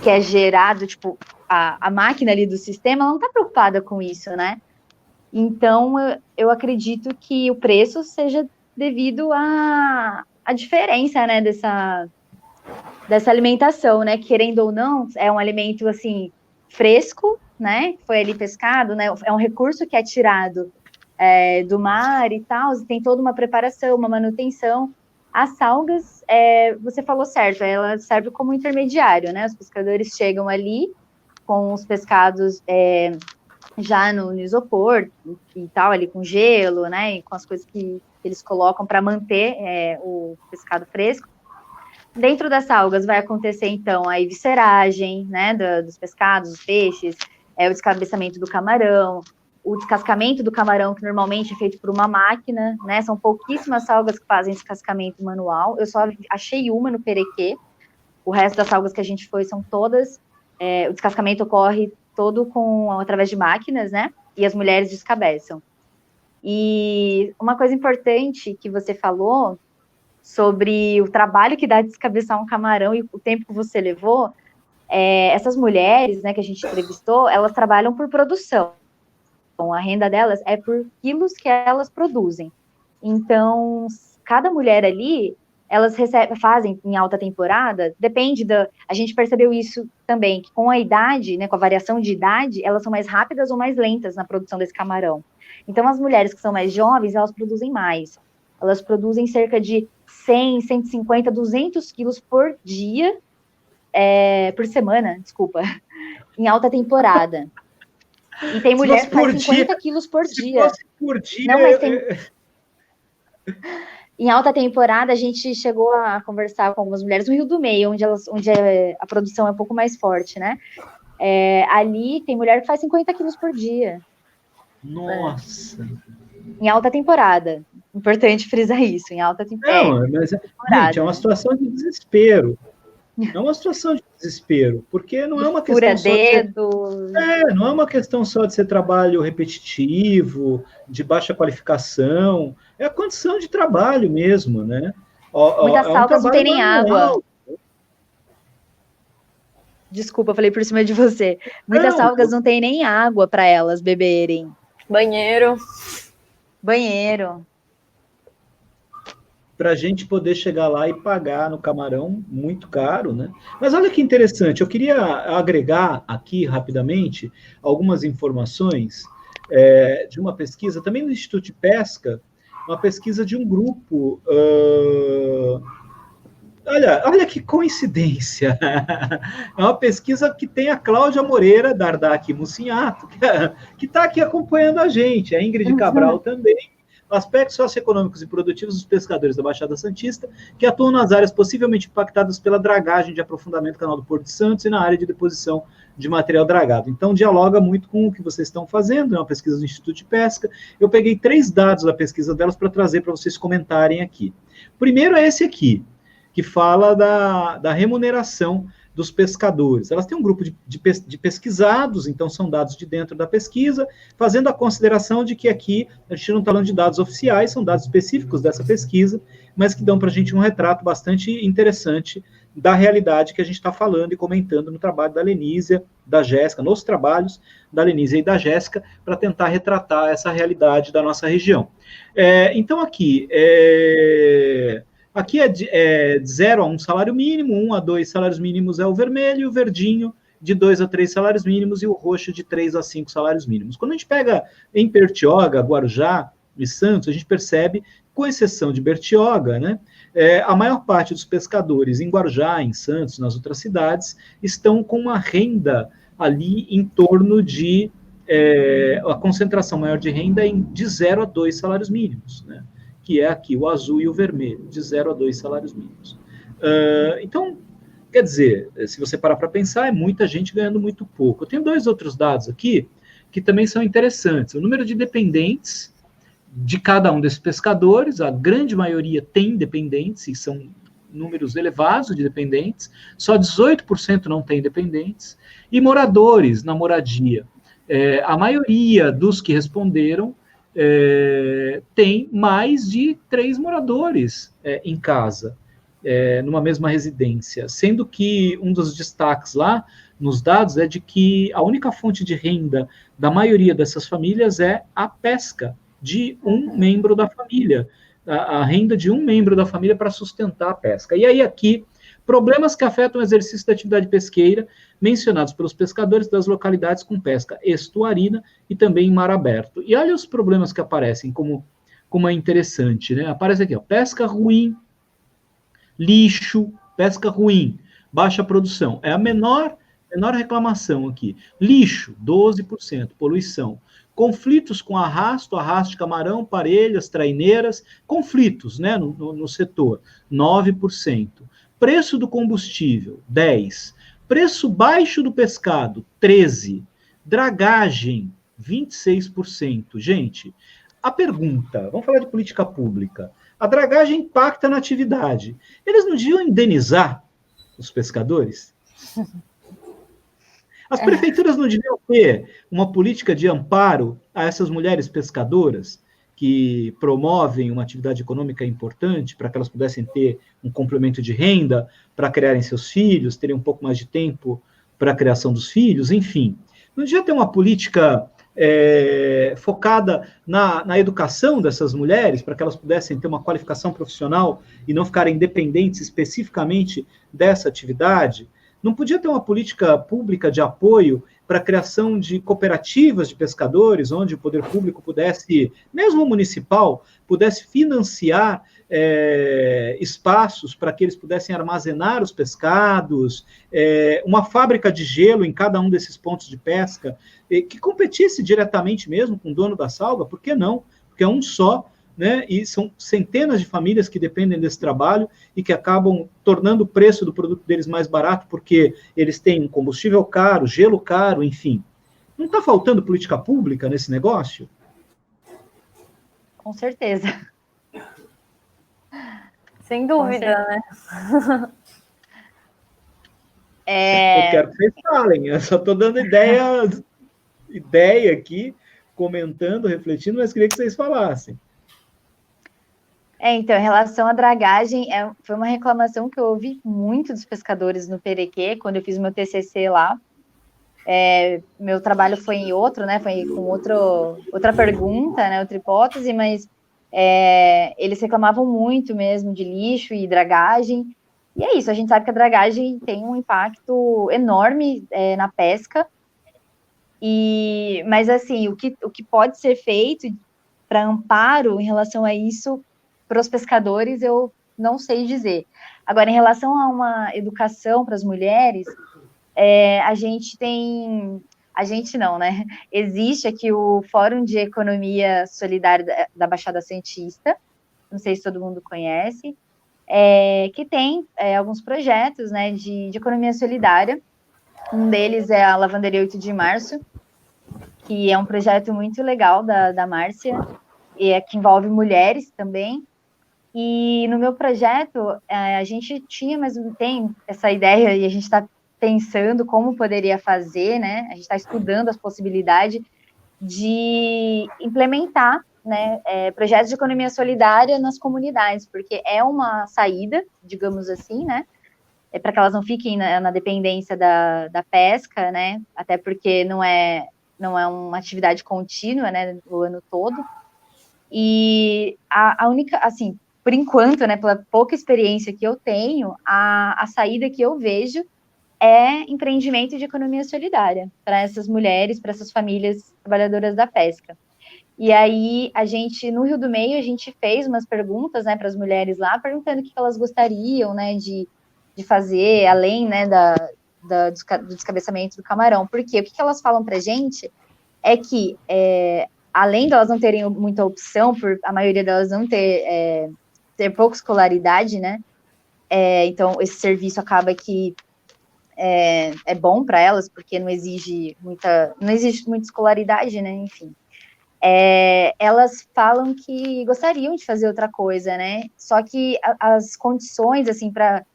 é gerado, tipo, a máquina ali do sistema, ela não está preocupada com isso, né? Então, eu acredito que o preço seja devido à diferença, né, dessa alimentação, né? Querendo ou não, é um alimento, assim, fresco, né? Foi ali pescado, né? É um recurso que é tirado do mar e tal, tem toda uma preparação, uma manutenção. As algas, você falou certo, ela serve como intermediário, né? Os pescadores chegam ali com os pescados já no isopor e tal, ali com gelo, né? E com as coisas que eles colocam para manter o pescado fresco. Dentro das algas vai acontecer, então, a evisceragem, né? Dos pescados, dos peixes, o descabeçamento do camarão, o descascamento do camarão, que normalmente é feito por uma máquina, né? São pouquíssimas algas que fazem descascamento manual. Eu só achei uma no Perequê. O resto das algas que a gente foi são todas... o descascamento ocorre todo através de máquinas, né? E as mulheres descabeçam. E uma coisa importante que você falou sobre o trabalho que dá de descabeçar um camarão e o tempo que você levou, essas mulheres, né, que a gente entrevistou, elas trabalham por produção. A renda delas é por quilos que elas produzem. Então, cada mulher ali, elas fazem em alta temporada, depende a gente percebeu isso também, que com a idade, né, com a variação de idade, elas são mais rápidas ou mais lentas na produção desse camarão. Então, as mulheres que são mais jovens, elas produzem mais. Elas produzem cerca de 100, 150, 200 quilos por dia, por semana, desculpa, em alta temporada. E tem mulher que faz 50 quilos por dia. Por dia. Não, mas tem... Em alta temporada, a gente chegou a conversar com algumas mulheres no Rio do Meio, onde a produção é um pouco mais forte, né? Ali tem mulher que faz 50 quilos por dia. Nossa! Em alta temporada. Importante frisar isso, em alta temporada. Não, mas, gente, é uma situação de desespero. É uma situação de desespero, porque não é uma questão só não é uma questão só de ser trabalho repetitivo, de baixa qualificação, é a condição de trabalho mesmo, né? Muitas algas não tem nem água. Desculpa, falei por cima de você. Muitas algas não tem nem água para elas beberem. Banheiro. Para a gente poder chegar lá e pagar no camarão muito caro, né? Mas olha que interessante, eu queria agregar aqui rapidamente algumas informações de uma pesquisa, também do Instituto de Pesca, uma pesquisa de um grupo. Olha que coincidência! É uma pesquisa que tem a Cláudia Moreira, da Ardac Mussinhato, que está aqui acompanhando a gente, a Ingrid Cabral também. Aspectos socioeconômicos e produtivos dos pescadores da Baixada Santista, que atuam nas áreas possivelmente impactadas pela dragagem de aprofundamento do Canal do Porto de Santos e na área de deposição de material dragado. Então, dialoga muito com o que vocês estão fazendo, é uma pesquisa do Instituto de Pesca. Eu peguei 3 dados da pesquisa delas para trazer para vocês comentarem aqui. Primeiro é esse aqui, que fala da remuneração dos pescadores. Elas têm um grupo de pesquisados, então são dados de dentro da pesquisa, fazendo a consideração de que aqui a gente não está falando de dados oficiais, são dados específicos dessa pesquisa, mas que dão para a gente um retrato bastante interessante da realidade que a gente está falando e comentando no trabalho da Lenísia, da Jéssica, nos trabalhos da Lenísia e da Jéssica, para tentar retratar essa realidade da nossa região. Então, aqui é de 0 a 1 salário mínimo, 1 a 2 salários mínimos é o vermelho, e o verdinho de 2 a 3 salários mínimos e o roxo de 3 a 5 salários mínimos. Quando a gente pega em Bertioga, Guarujá e Santos, a gente percebe, com exceção de Bertioga, né, a maior parte dos pescadores em Guarujá, em Santos, nas outras cidades, estão com uma renda ali em torno de a concentração maior de renda de 0 a 2 salários mínimos, né? Que é aqui o azul e o vermelho, de 0 a 2 salários mínimos. Então, quer dizer, se você parar para pensar, é muita gente ganhando muito pouco. Eu tenho 2 outros dados aqui, que também são interessantes. O número de dependentes de cada um desses pescadores, a grande maioria tem dependentes, e são números elevados de dependentes, só 18% não tem dependentes, e moradores na moradia. A maioria dos que responderam tem mais de 3 moradores em casa, numa mesma residência, sendo que um dos destaques lá nos dados é de que a única fonte de renda da maioria dessas famílias é a pesca de um membro da família, a renda de um membro da família para sustentar a pesca. E aí aqui, problemas que afetam o exercício da atividade pesqueira, mencionados pelos pescadores das localidades com pesca estuarina e também em mar aberto. E olha os problemas que aparecem, como é interessante, né? Aparece aqui, ó, pesca ruim, lixo, pesca ruim, baixa produção. É a menor reclamação aqui. Lixo, 12%, poluição. Conflitos com arrasto de camarão, parelhas, traineiras, conflitos, né, no setor, 9%. Preço do combustível, 10%. Preço baixo do pescado, 13%. Dragagem, 26%. Gente, a pergunta, vamos falar de política pública. A dragagem impacta na atividade. Eles não deviam indenizar os pescadores? As prefeituras não deviam ter uma política de amparo a essas mulheres pescadoras que promovem uma atividade econômica importante para que elas pudessem ter um complemento de renda para criarem seus filhos, terem um pouco mais de tempo para a criação dos filhos, enfim. Não devia ter uma política focada na educação dessas mulheres, para que elas pudessem ter uma qualificação profissional e não ficarem dependentes especificamente dessa atividade? Não podia ter uma política pública de apoio para a criação de cooperativas de pescadores, onde o poder público pudesse, mesmo municipal, pudesse financiar espaços para que eles pudessem armazenar os pescados, uma fábrica de gelo em cada um desses pontos de pesca, que competisse diretamente mesmo com o dono da salga? Por que não? Porque é um só, né? E são centenas de famílias que dependem desse trabalho e que acabam tornando o preço do produto deles mais barato, porque eles têm um combustível caro, gelo caro, enfim. Não está faltando política pública nesse negócio? Com certeza. Sem dúvida, né? Eu quero que vocês falem, eu só estou dando ideia aqui, comentando, refletindo, mas queria que vocês falassem. Então, em relação à dragagem, foi uma reclamação que eu ouvi muito dos pescadores no Perequê, quando eu fiz meu TCC lá. Meu trabalho foi em outro, né? Foi com outra pergunta, né? Outra hipótese, mas eles reclamavam muito mesmo de lixo e dragagem. E é isso, a gente sabe que a dragagem tem um impacto enorme na pesca. Mas, assim, o que pode ser feito para amparo em relação a isso para os pescadores, eu não sei dizer. Agora, em relação a uma educação para as mulheres, a gente não, né? Existe aqui o Fórum de Economia Solidária da Baixada Santista, não sei se todo mundo conhece, que tem alguns projetos, né, de economia solidária. Um deles é a Lavanderia 8 de Março, que é um projeto muito legal da Márcia, que envolve mulheres também. E no meu projeto, a gente tinha, mas tem essa ideia, e a gente está pensando como poderia fazer, né? A gente está estudando as possibilidades de implementar, né, projetos de economia solidária nas comunidades, porque é uma saída, digamos assim, né? Para que elas não fiquem na dependência da pesca, né? Até porque não é uma atividade contínua, né? O ano todo. E a única, assim, por enquanto, né, pela pouca experiência que eu tenho, a saída que eu vejo é empreendimento de economia solidária para essas mulheres, para essas famílias trabalhadoras da pesca. E aí, no Rio do Meio, a gente fez umas perguntas, né, para as mulheres lá, perguntando o que elas gostariam, né, de fazer, além, né, do descabeçamento do camarão. Porque o que elas falam para a gente é que, além de elas não terem muita opção, por a maioria delas não ter pouca escolaridade, né? Então, esse serviço acaba que é bom para elas, porque não exige muita escolaridade, né? Enfim. Elas falam que gostariam de fazer outra coisa, né? Só que as condições, assim, para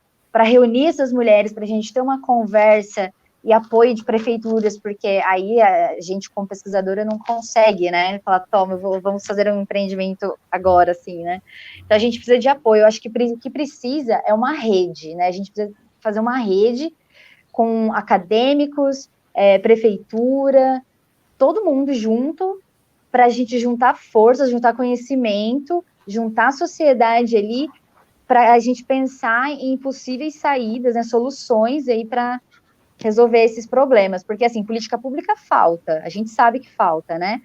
reunir essas mulheres, para a gente ter uma conversa e apoio de prefeituras, porque aí a gente, como pesquisadora, não consegue, né? Falar, toma, vamos fazer um empreendimento agora, assim, né? Então, a gente precisa de apoio. Eu acho que o que precisa é uma rede, né? A gente precisa fazer uma rede com acadêmicos, prefeitura, todo mundo junto, para a gente juntar forças, juntar conhecimento, juntar a sociedade ali, para a gente pensar em possíveis saídas, né, soluções aí para resolver esses problemas, porque assim, política pública falta, a gente sabe que falta, né?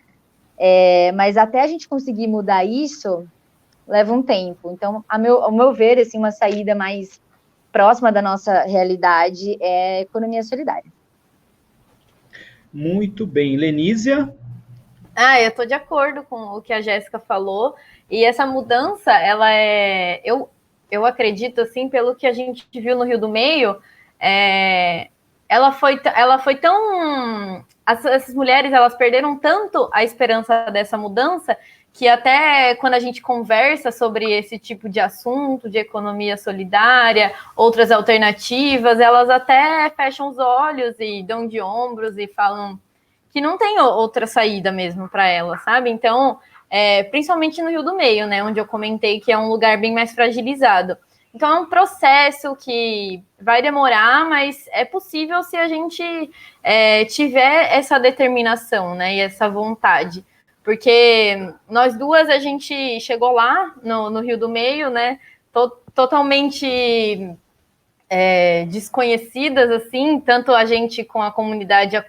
Mas até a gente conseguir mudar isso, leva um tempo. Então, ao meu ver, assim, uma saída mais próxima da nossa realidade é a economia solidária. Muito bem. Lenísia? Eu estou de acordo com o que a Jéssica falou, e essa mudança, ela eu acredito, assim, pelo que a gente viu no Rio do Meio, ela foi tão... Essas mulheres, elas perderam tanto a esperança dessa mudança, que até quando a gente conversa sobre esse tipo de assunto, de economia solidária, outras alternativas, elas até fecham os olhos e dão de ombros e falam que não tem outra saída mesmo para ela, sabe? Então, principalmente no Rio do Meio, né, onde eu comentei que é um lugar bem mais fragilizado. Então, é um processo que vai demorar, mas é possível se a gente tiver essa determinação, né, e essa vontade. Porque nós duas, a gente chegou lá no Rio do Meio, né, totalmente desconhecidas, assim, tanto a gente com a comunidade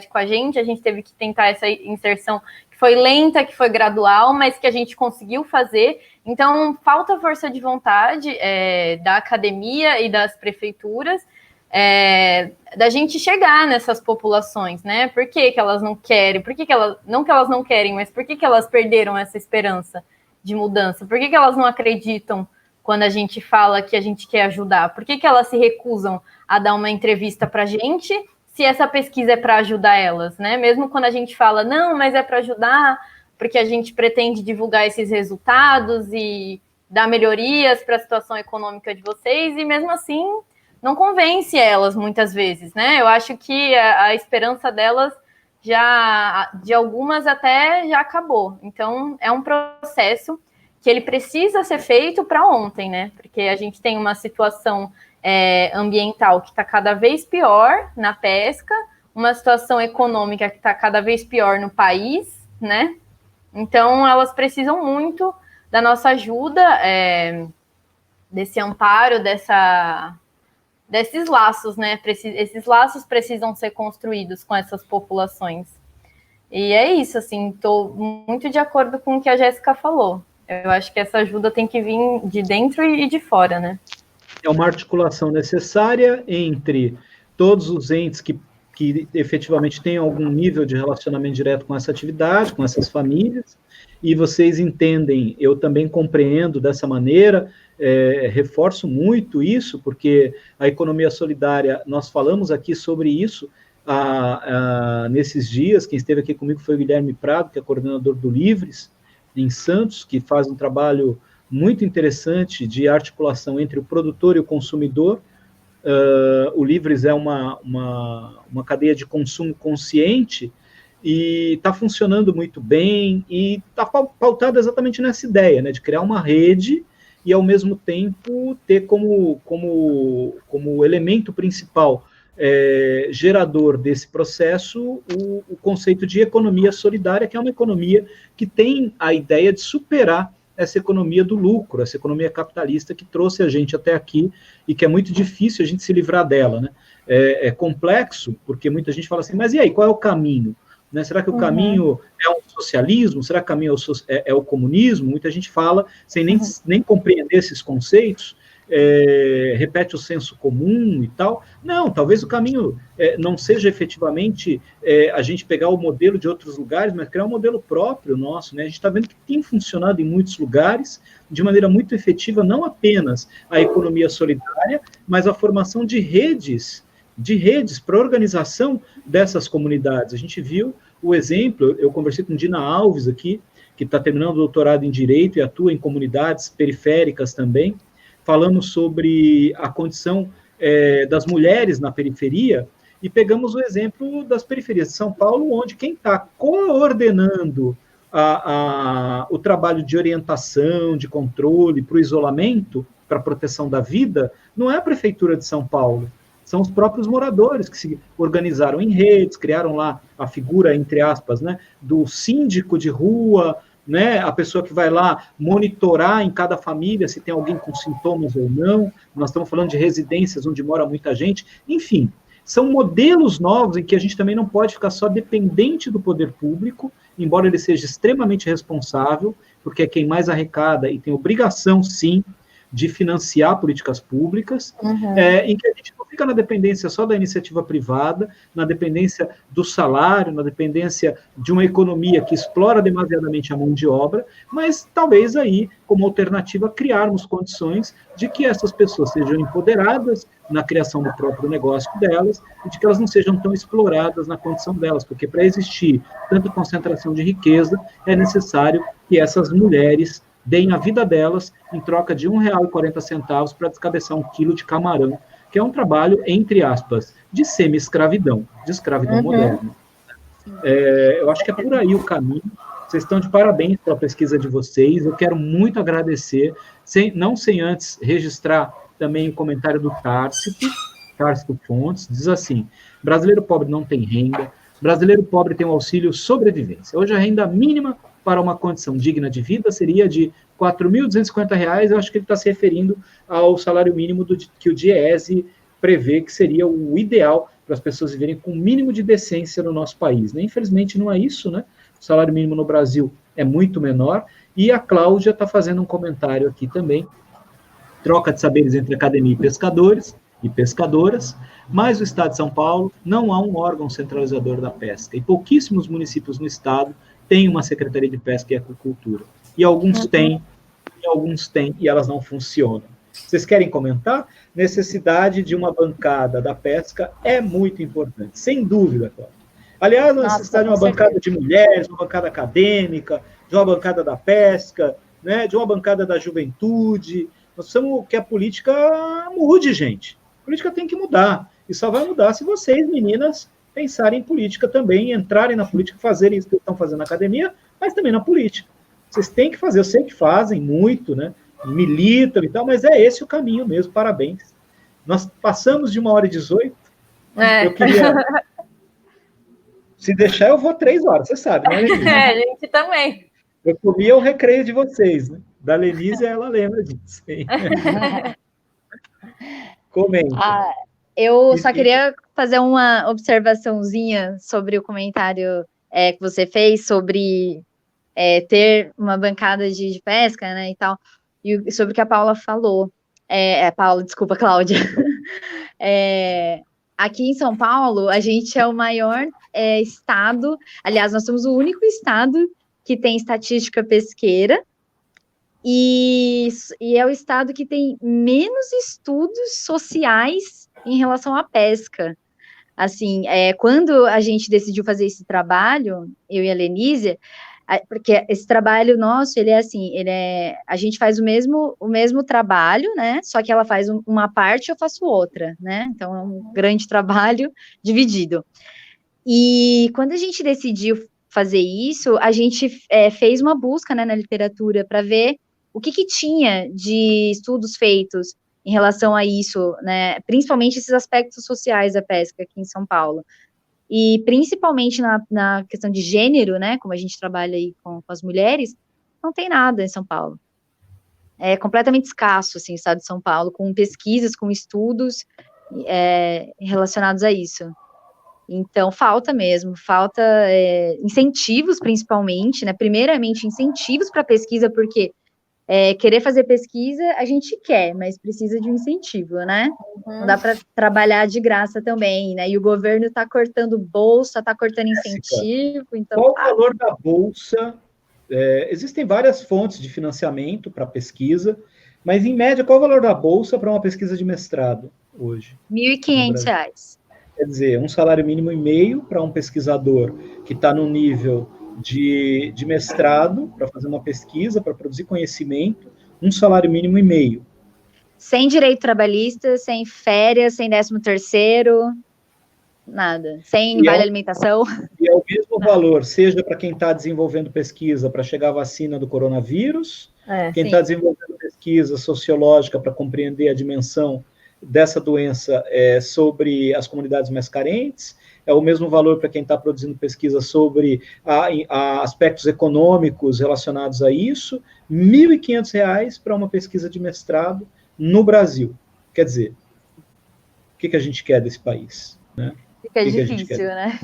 com a gente teve que tentar essa inserção que foi lenta, que foi gradual, mas que a gente conseguiu fazer. Então, falta força de vontade da academia e das prefeituras da gente chegar nessas populações, né? Por que elas não querem? Não que elas não querem, mas por que elas perderam essa esperança de mudança? Por que elas não acreditam quando a gente fala que a gente quer ajudar? Por que elas se recusam a dar uma entrevista para a gente, se essa pesquisa é para ajudar elas, né? Mesmo quando a gente fala, não, mas é para ajudar, porque a gente pretende divulgar esses resultados e dar melhorias para a situação econômica de vocês, e mesmo assim não convence elas muitas vezes, né? Eu acho que a esperança delas de algumas até já acabou. Então, é um processo que ele precisa ser feito para ontem, né? Porque a gente tem uma situação ambiental que está cada vez pior na pesca, uma situação econômica que está cada vez pior no país, né? Então, elas precisam muito da nossa ajuda, desse amparo, desses laços, né? Esses laços precisam ser construídos com essas populações. E é isso, assim, estou muito de acordo com o que a Jéssica falou. Eu acho que essa ajuda tem que vir de dentro e de fora, né? É uma articulação necessária entre todos os entes que efetivamente têm algum nível de relacionamento direto com essa atividade, com essas famílias, e vocês entendem, eu também compreendo dessa maneira, reforço muito isso, porque a economia solidária, nós falamos aqui sobre isso nesses dias. Quem esteve aqui comigo foi o Guilherme Prado, que é coordenador do Livres, em Santos, que faz um trabalho muito interessante de articulação entre o produtor e o consumidor. O Livres é uma cadeia de consumo consciente e está funcionando muito bem e está pautado exatamente nessa ideia, né, de criar uma rede e, ao mesmo tempo, ter como elemento principal gerador desse processo o conceito de economia solidária, que é uma economia que tem a ideia de superar essa economia do lucro, essa economia capitalista que trouxe a gente até aqui e que é muito difícil a gente se livrar dela, né? É complexo, porque muita gente fala assim, mas e aí, qual é o caminho? Né? Será que o caminho é o socialismo? Será que o caminho é o comunismo? Muita gente fala, sem nem compreender esses conceitos, repete o senso comum e tal. Não, talvez o caminho não seja efetivamente a gente pegar o modelo de outros lugares, mas criar um modelo próprio nosso, né? A gente está vendo que tem funcionado em muitos lugares de maneira muito efetiva, não apenas a economia solidária, mas a formação de redes de redes para a organização dessas comunidades. A gente viu o exemplo, eu conversei com Dina Alves aqui, que está terminando o doutorado em Direito e atua em comunidades periféricas também. Falamos sobre a condição das mulheres na periferia, e pegamos o exemplo das periferias de São Paulo, onde quem está coordenando o trabalho de orientação, de controle para o isolamento, para a proteção da vida, não é a Prefeitura de São Paulo, são os próprios moradores que se organizaram em redes, criaram lá a figura, entre aspas, né, do síndico de rua, né, a pessoa que vai lá monitorar em cada família se tem alguém com sintomas ou não. Nós estamos falando de residências onde mora muita gente. Enfim, são modelos novos em que a gente também não pode ficar só dependente do poder público, embora ele seja extremamente responsável, porque é quem mais arrecada e tem obrigação, sim, de financiar políticas públicas, em que a gente não fica na dependência só da iniciativa privada, na dependência do salário, na dependência de uma economia que explora demasiadamente a mão de obra, mas talvez aí, como alternativa, criarmos condições de que essas pessoas sejam empoderadas na criação do próprio negócio delas e de que elas não sejam tão exploradas na condição delas, porque para existir tanta concentração de riqueza, é necessário que essas mulheres deem a vida delas em troca de R$ 1,40 para descabeçar 1 quilo de camarão, que é um trabalho, entre aspas, de semi-escravidão, de escravidão moderna. Eu acho que é por aí o caminho. Vocês estão de parabéns pela pesquisa de vocês. Eu quero muito agradecer, não sem antes registrar também o comentário do Társito Fontes, diz assim: brasileiro pobre não tem renda, brasileiro pobre tem um auxílio sobrevivência. Hoje a renda mínima para uma condição digna de vida seria de R$ 4.250, eu acho que ele está se referindo ao salário mínimo que o DIEESE prevê que seria o ideal para as pessoas viverem com o mínimo de decência no nosso país. Né? Infelizmente não é isso, né? O salário mínimo no Brasil é muito menor, e a Cláudia está fazendo um comentário aqui também, troca de saberes entre academia e pescadores e pescadoras, mas o Estado de São Paulo não há um órgão centralizador da pesca, e pouquíssimos municípios no Estado têm uma Secretaria de Pesca e Aquicultura. E alguns têm, e elas não funcionam. Vocês querem comentar? Necessidade de uma bancada da pesca é muito importante, sem dúvida, Cláudia. Aliás, a necessidade de uma bancada de mulheres, uma bancada acadêmica, de uma bancada da pesca, né, de uma bancada da juventude. Nós precisamos que a política mude, gente. A política tem que mudar. E só vai mudar se vocês, meninas, pensarem em política também, entrarem na política, fazerem isso que estão fazendo na academia, mas também na política. Vocês têm que fazer, eu sei que fazem muito, né? Militam e tal, mas é esse o caminho mesmo, parabéns. Nós passamos de 1h18, eu queria... Se deixar, eu vou 3 horas, você sabe, né, Lenise? A gente também. Eu comia o recreio de vocês, né? Da Lenise, ela lembra disso. Comenta. Eu só queria fazer uma observaçãozinha sobre o comentário que você fez sobre ter uma bancada de pesca, né, e tal, e sobre o que a Paula falou. Desculpa, Cláudia. Aqui em São Paulo, a gente é o maior estado, aliás, nós somos o único estado que tem estatística pesqueira, e é o estado que tem menos estudos sociais em relação à pesca. Assim, quando a gente decidiu fazer esse trabalho, eu e a Lenise, porque esse trabalho nosso, a gente faz o mesmo trabalho, né, só que ela faz uma parte e eu faço outra, né, então é um grande trabalho dividido. E quando a gente decidiu fazer isso, a gente fez uma busca, né, na literatura para ver o que tinha de estudos feitos em relação a isso, né, principalmente esses aspectos sociais da pesca aqui em São Paulo. E principalmente na questão de gênero, né, como a gente trabalha aí com as mulheres, não tem nada em São Paulo. É completamente escasso, assim, o estado de São Paulo, com pesquisas, com estudos relacionados a isso. Então, falta incentivos, principalmente, né, primeiramente incentivos para pesquisa, porque querer fazer pesquisa, a gente quer, mas precisa de um incentivo, né? Não dá para trabalhar de graça também, né? E o governo está cortando bolsa, está cortando incentivo. Então, qual o valor da bolsa? Existem várias fontes de financiamento para pesquisa, mas, em média, qual o valor da bolsa para uma pesquisa de mestrado hoje? R$ 1.500. Quer dizer, um salário mínimo e meio para um pesquisador que está no nível de mestrado, para fazer uma pesquisa, para produzir conhecimento, um salário mínimo e meio. Sem direito trabalhista, sem férias, sem 13º, nada. Sem vale alimentação. E é o mesmo valor, seja para quem está desenvolvendo pesquisa para chegar à vacina do coronavírus, quem está desenvolvendo pesquisa sociológica para compreender a dimensão dessa doença sobre as comunidades mais carentes, é o mesmo valor para quem está produzindo pesquisa sobre aspectos econômicos relacionados a isso, R$ 1.500 para uma pesquisa de mestrado no Brasil. Quer dizer, o que a gente quer desse país? Né? Fica difícil, né?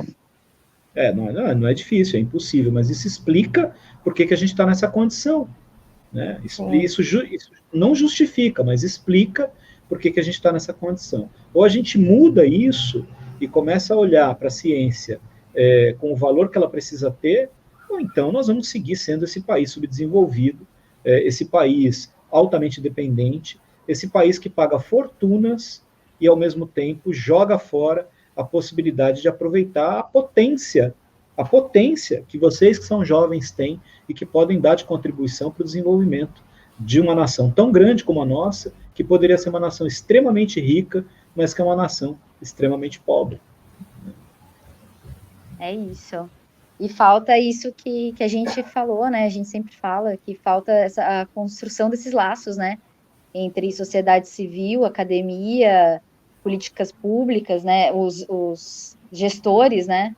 Não é difícil, é impossível, mas isso explica por que a gente está nessa condição. Né? Isso não justifica, mas explica por que a gente está nessa condição. Ou a gente muda isso e começa a olhar para a ciência com o valor que ela precisa ter, ou então nós vamos seguir sendo esse país subdesenvolvido, esse país altamente dependente, esse país que paga fortunas e, ao mesmo tempo, joga fora a possibilidade de aproveitar a potência que vocês que são jovens têm e que podem dar de contribuição para o desenvolvimento de uma nação tão grande como a nossa, que poderia ser uma nação extremamente rica, mas que é uma nação extremamente pobre. É isso. E falta isso que a gente falou, né? A gente sempre fala que falta a construção desses laços, né? Entre sociedade civil, academia, políticas públicas, né? Os gestores, né?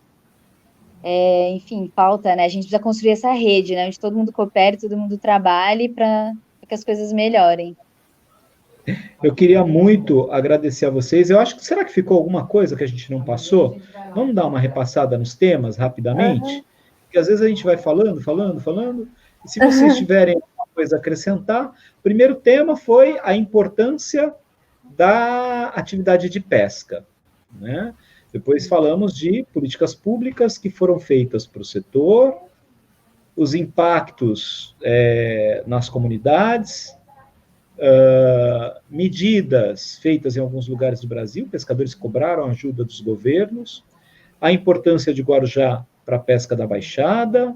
Enfim, falta, né? A gente precisa construir essa rede, né? Onde todo mundo coopere, todo mundo trabalhe para que as coisas melhorem. Eu queria muito agradecer a vocês. Eu acho que, será que ficou alguma coisa que a gente não passou? Vamos dar uma repassada nos temas rapidamente? Porque às vezes a gente vai falando, e se vocês tiverem alguma coisa a acrescentar, o primeiro tema foi a importância da atividade de pesca, né? Depois falamos de políticas públicas que foram feitas para o setor, os impactos nas comunidades, medidas feitas em alguns lugares do Brasil, pescadores cobraram ajuda dos governos, a importância de Guarujá para a pesca da Baixada,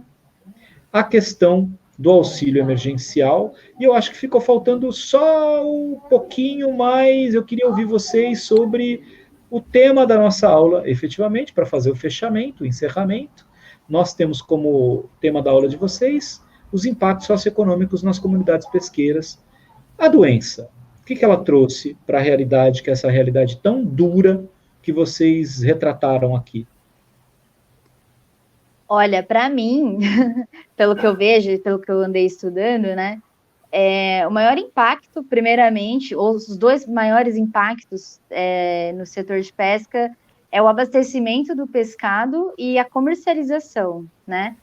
a questão do auxílio emergencial, e eu acho que ficou faltando só um pouquinho mais, eu queria ouvir vocês sobre o tema da nossa aula, efetivamente, para fazer o fechamento, o encerramento. Nós temos como tema da aula de vocês os impactos socioeconômicos nas comunidades pesqueiras. A doença, o que ela trouxe para a realidade, que é essa realidade tão dura que vocês retrataram aqui? Olha, para mim, pelo que eu vejo, pelo que eu andei estudando, né, o maior impacto, primeiramente, ou os dois maiores impactos no setor de pesca é o abastecimento do pescado e a comercialização, né?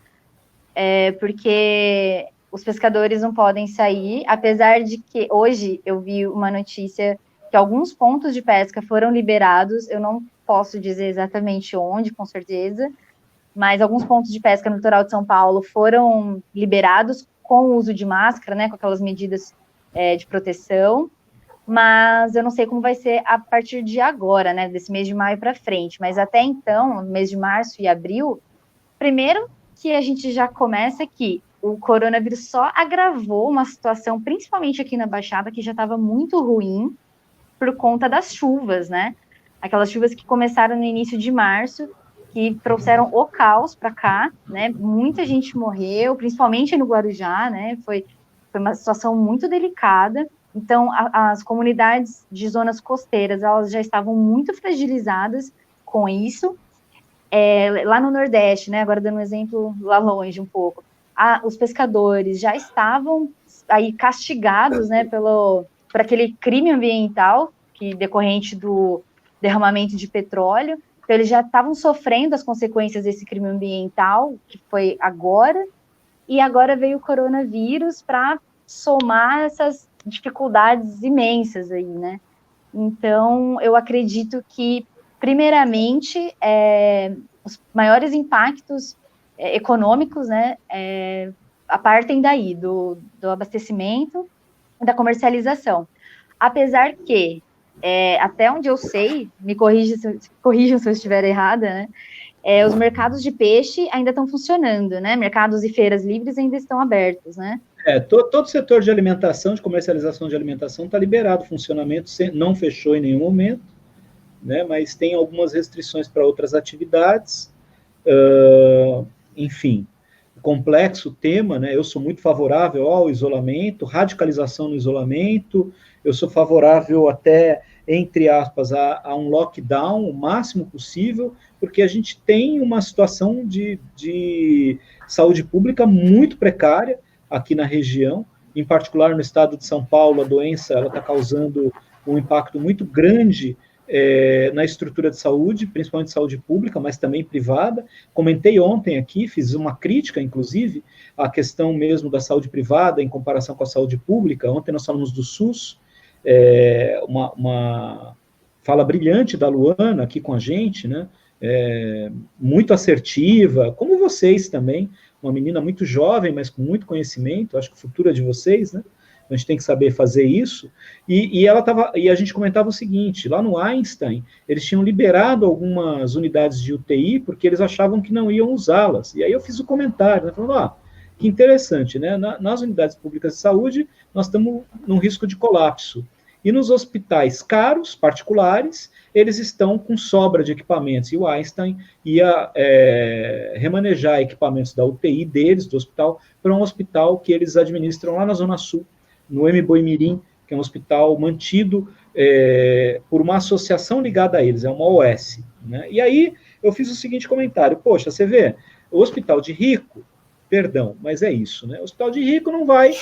Porque os pescadores não podem sair, apesar de que hoje eu vi uma notícia que alguns pontos de pesca foram liberados, eu não posso dizer exatamente onde, com certeza, mas alguns pontos de pesca no litoral de São Paulo foram liberados com o uso de máscara, né, com aquelas medidas de proteção, mas eu não sei como vai ser a partir de agora, né, desse mês de maio para frente, mas até então, no mês de março e abril, primeiro que a gente já começa que o coronavírus só agravou uma situação, principalmente aqui na Baixada, que já estava muito ruim por conta das chuvas, né, aquelas chuvas que começaram no início de março, que trouxeram o caos para cá, né? Muita gente morreu, principalmente no Guarujá, né? Foi uma situação muito delicada. Então, as comunidades de zonas costeiras, elas já estavam muito fragilizadas com isso. Lá no Nordeste, né? Agora dando um exemplo lá longe um pouco, os pescadores já estavam aí castigados, né? Por aquele crime ambiental que decorrente do derramamento de petróleo. Então, eles já estavam sofrendo as consequências desse crime ambiental, que foi agora, e agora veio o coronavírus para somar essas dificuldades imensas aí, né? Então, eu acredito que, primeiramente, os maiores impactos econômicos, né, partem daí, do abastecimento e da comercialização. Apesar que até onde eu sei, me corrijam se eu estiver errada, né? Os mercados de peixe ainda estão funcionando, né? Mercados e feiras livres ainda estão abertos, né? Todo o setor de alimentação, de comercialização de alimentação, está liberado, o funcionamento não fechou em nenhum momento, né? Mas tem algumas restrições para outras atividades, enfim, complexo tema, né? Eu sou muito favorável ao isolamento, radicalização no isolamento, eu sou favorável até, entre aspas, a um lockdown o máximo possível, porque a gente tem uma situação de saúde pública muito precária aqui na região, em particular no estado de São Paulo, a doença está causando um impacto muito grande na estrutura de saúde, principalmente saúde pública, mas também privada. Comentei ontem aqui, fiz uma crítica, inclusive, à questão mesmo da saúde privada em comparação com a saúde pública. Ontem nós falamos do SUS, uma fala brilhante da Luana aqui com a gente, né? Muito assertiva, como vocês também, uma menina muito jovem, mas com muito conhecimento, acho que o futuro é de vocês, né? A gente tem que saber fazer isso, e a gente comentava o seguinte, lá no Einstein, eles tinham liberado algumas unidades de UTI, porque eles achavam que não iam usá-las, e aí eu fiz o comentário, né, falando, que interessante, né, nas unidades públicas de saúde, nós estamos num risco de colapso, e nos hospitais caros, particulares, eles estão com sobra de equipamentos, e o Einstein ia remanejar equipamentos da UTI deles, do hospital, para um hospital que eles administram lá na Zona Sul, no Mboimirim, que é um hospital mantido por uma associação ligada a eles, é uma OS. Né? E aí eu fiz o seguinte comentário, poxa, você vê, o hospital de rico, perdão, mas é isso, né? O hospital de rico não vai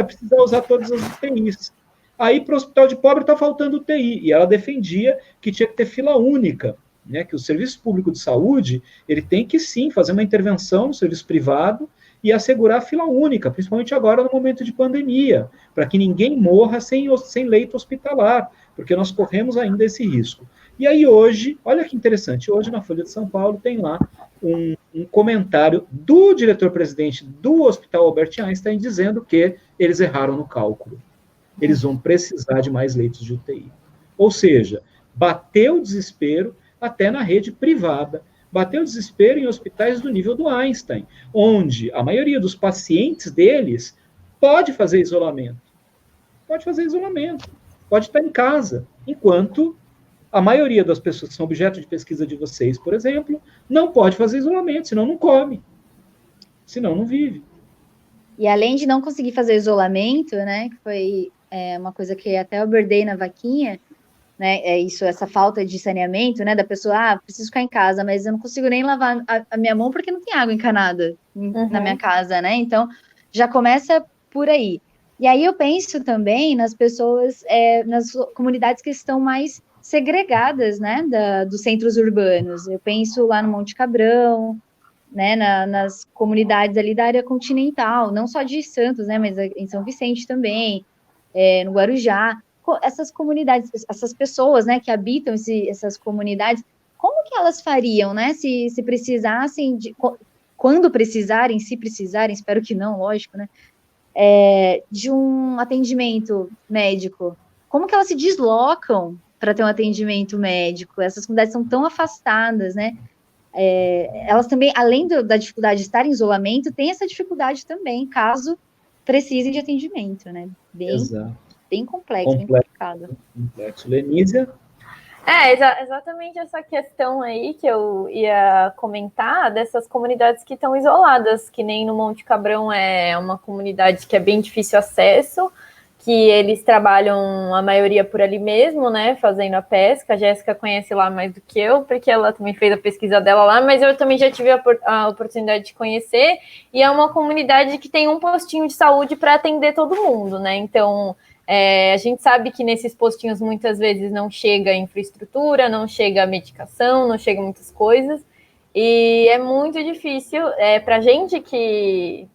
precisar usar todas as UTIs. Aí para o hospital de pobre está faltando UTI, e ela defendia que tinha que ter fila única, né? Que o serviço público de saúde, ele tem que sim fazer uma intervenção no serviço privado, e assegurar a fila única, principalmente agora no momento de pandemia, para que ninguém morra sem leito hospitalar, porque nós corremos ainda esse risco. E aí hoje, olha que interessante, hoje na Folha de São Paulo tem lá um comentário do diretor-presidente do Hospital Albert Einstein dizendo que eles erraram no cálculo. Eles vão precisar de mais leitos de UTI. Ou seja, bateu o desespero até na rede privada, bateu desespero em hospitais do nível do Einstein, onde a maioria dos pacientes deles pode fazer isolamento. Pode fazer isolamento. Pode estar em casa. Enquanto a maioria das pessoas que são objeto de pesquisa de vocês, por exemplo, não pode fazer isolamento, senão não come. Senão não vive. E além de não conseguir fazer isolamento, né, que foi uma coisa que até eu abordei na vaquinha, né, essa falta de saneamento, né, da pessoa, preciso ficar em casa, mas eu não consigo nem lavar a minha mão porque não tem água encanada na minha casa, né, então já começa por aí. E aí eu penso também nas pessoas, nas comunidades que estão mais segregadas, né, dos centros urbanos. Eu penso lá no Monte Cabrão, né, nas comunidades ali da área continental, não só de Santos, né, mas em São Vicente também, no Guarujá. Essas comunidades, essas pessoas, né, que habitam essas comunidades, como que elas fariam, né, se precisassem, quando precisarem, se precisarem, espero que não, lógico, né, de um atendimento médico? Como que elas se deslocam para ter um atendimento médico? Essas comunidades são tão afastadas, né, elas também, além da dificuldade de estar em isolamento, tem essa dificuldade também, caso precisem de atendimento, né, bem complexo, bem complicado. Complexo. Lenísia? Exatamente essa questão aí que eu ia comentar, dessas comunidades que estão isoladas, que nem no Monte Cabrão é uma comunidade que é bem difícil acesso, que eles trabalham a maioria por ali mesmo, né, fazendo a pesca. A Jéssica conhece lá mais do que eu, porque ela também fez a pesquisa dela lá, mas eu também já tive a oportunidade de conhecer, e é uma comunidade que tem um postinho de saúde para atender todo mundo, né, então a gente sabe que nesses postinhos muitas vezes não chega a infraestrutura, não chega a medicação, não chega muitas coisas, e é muito difícil para a gente que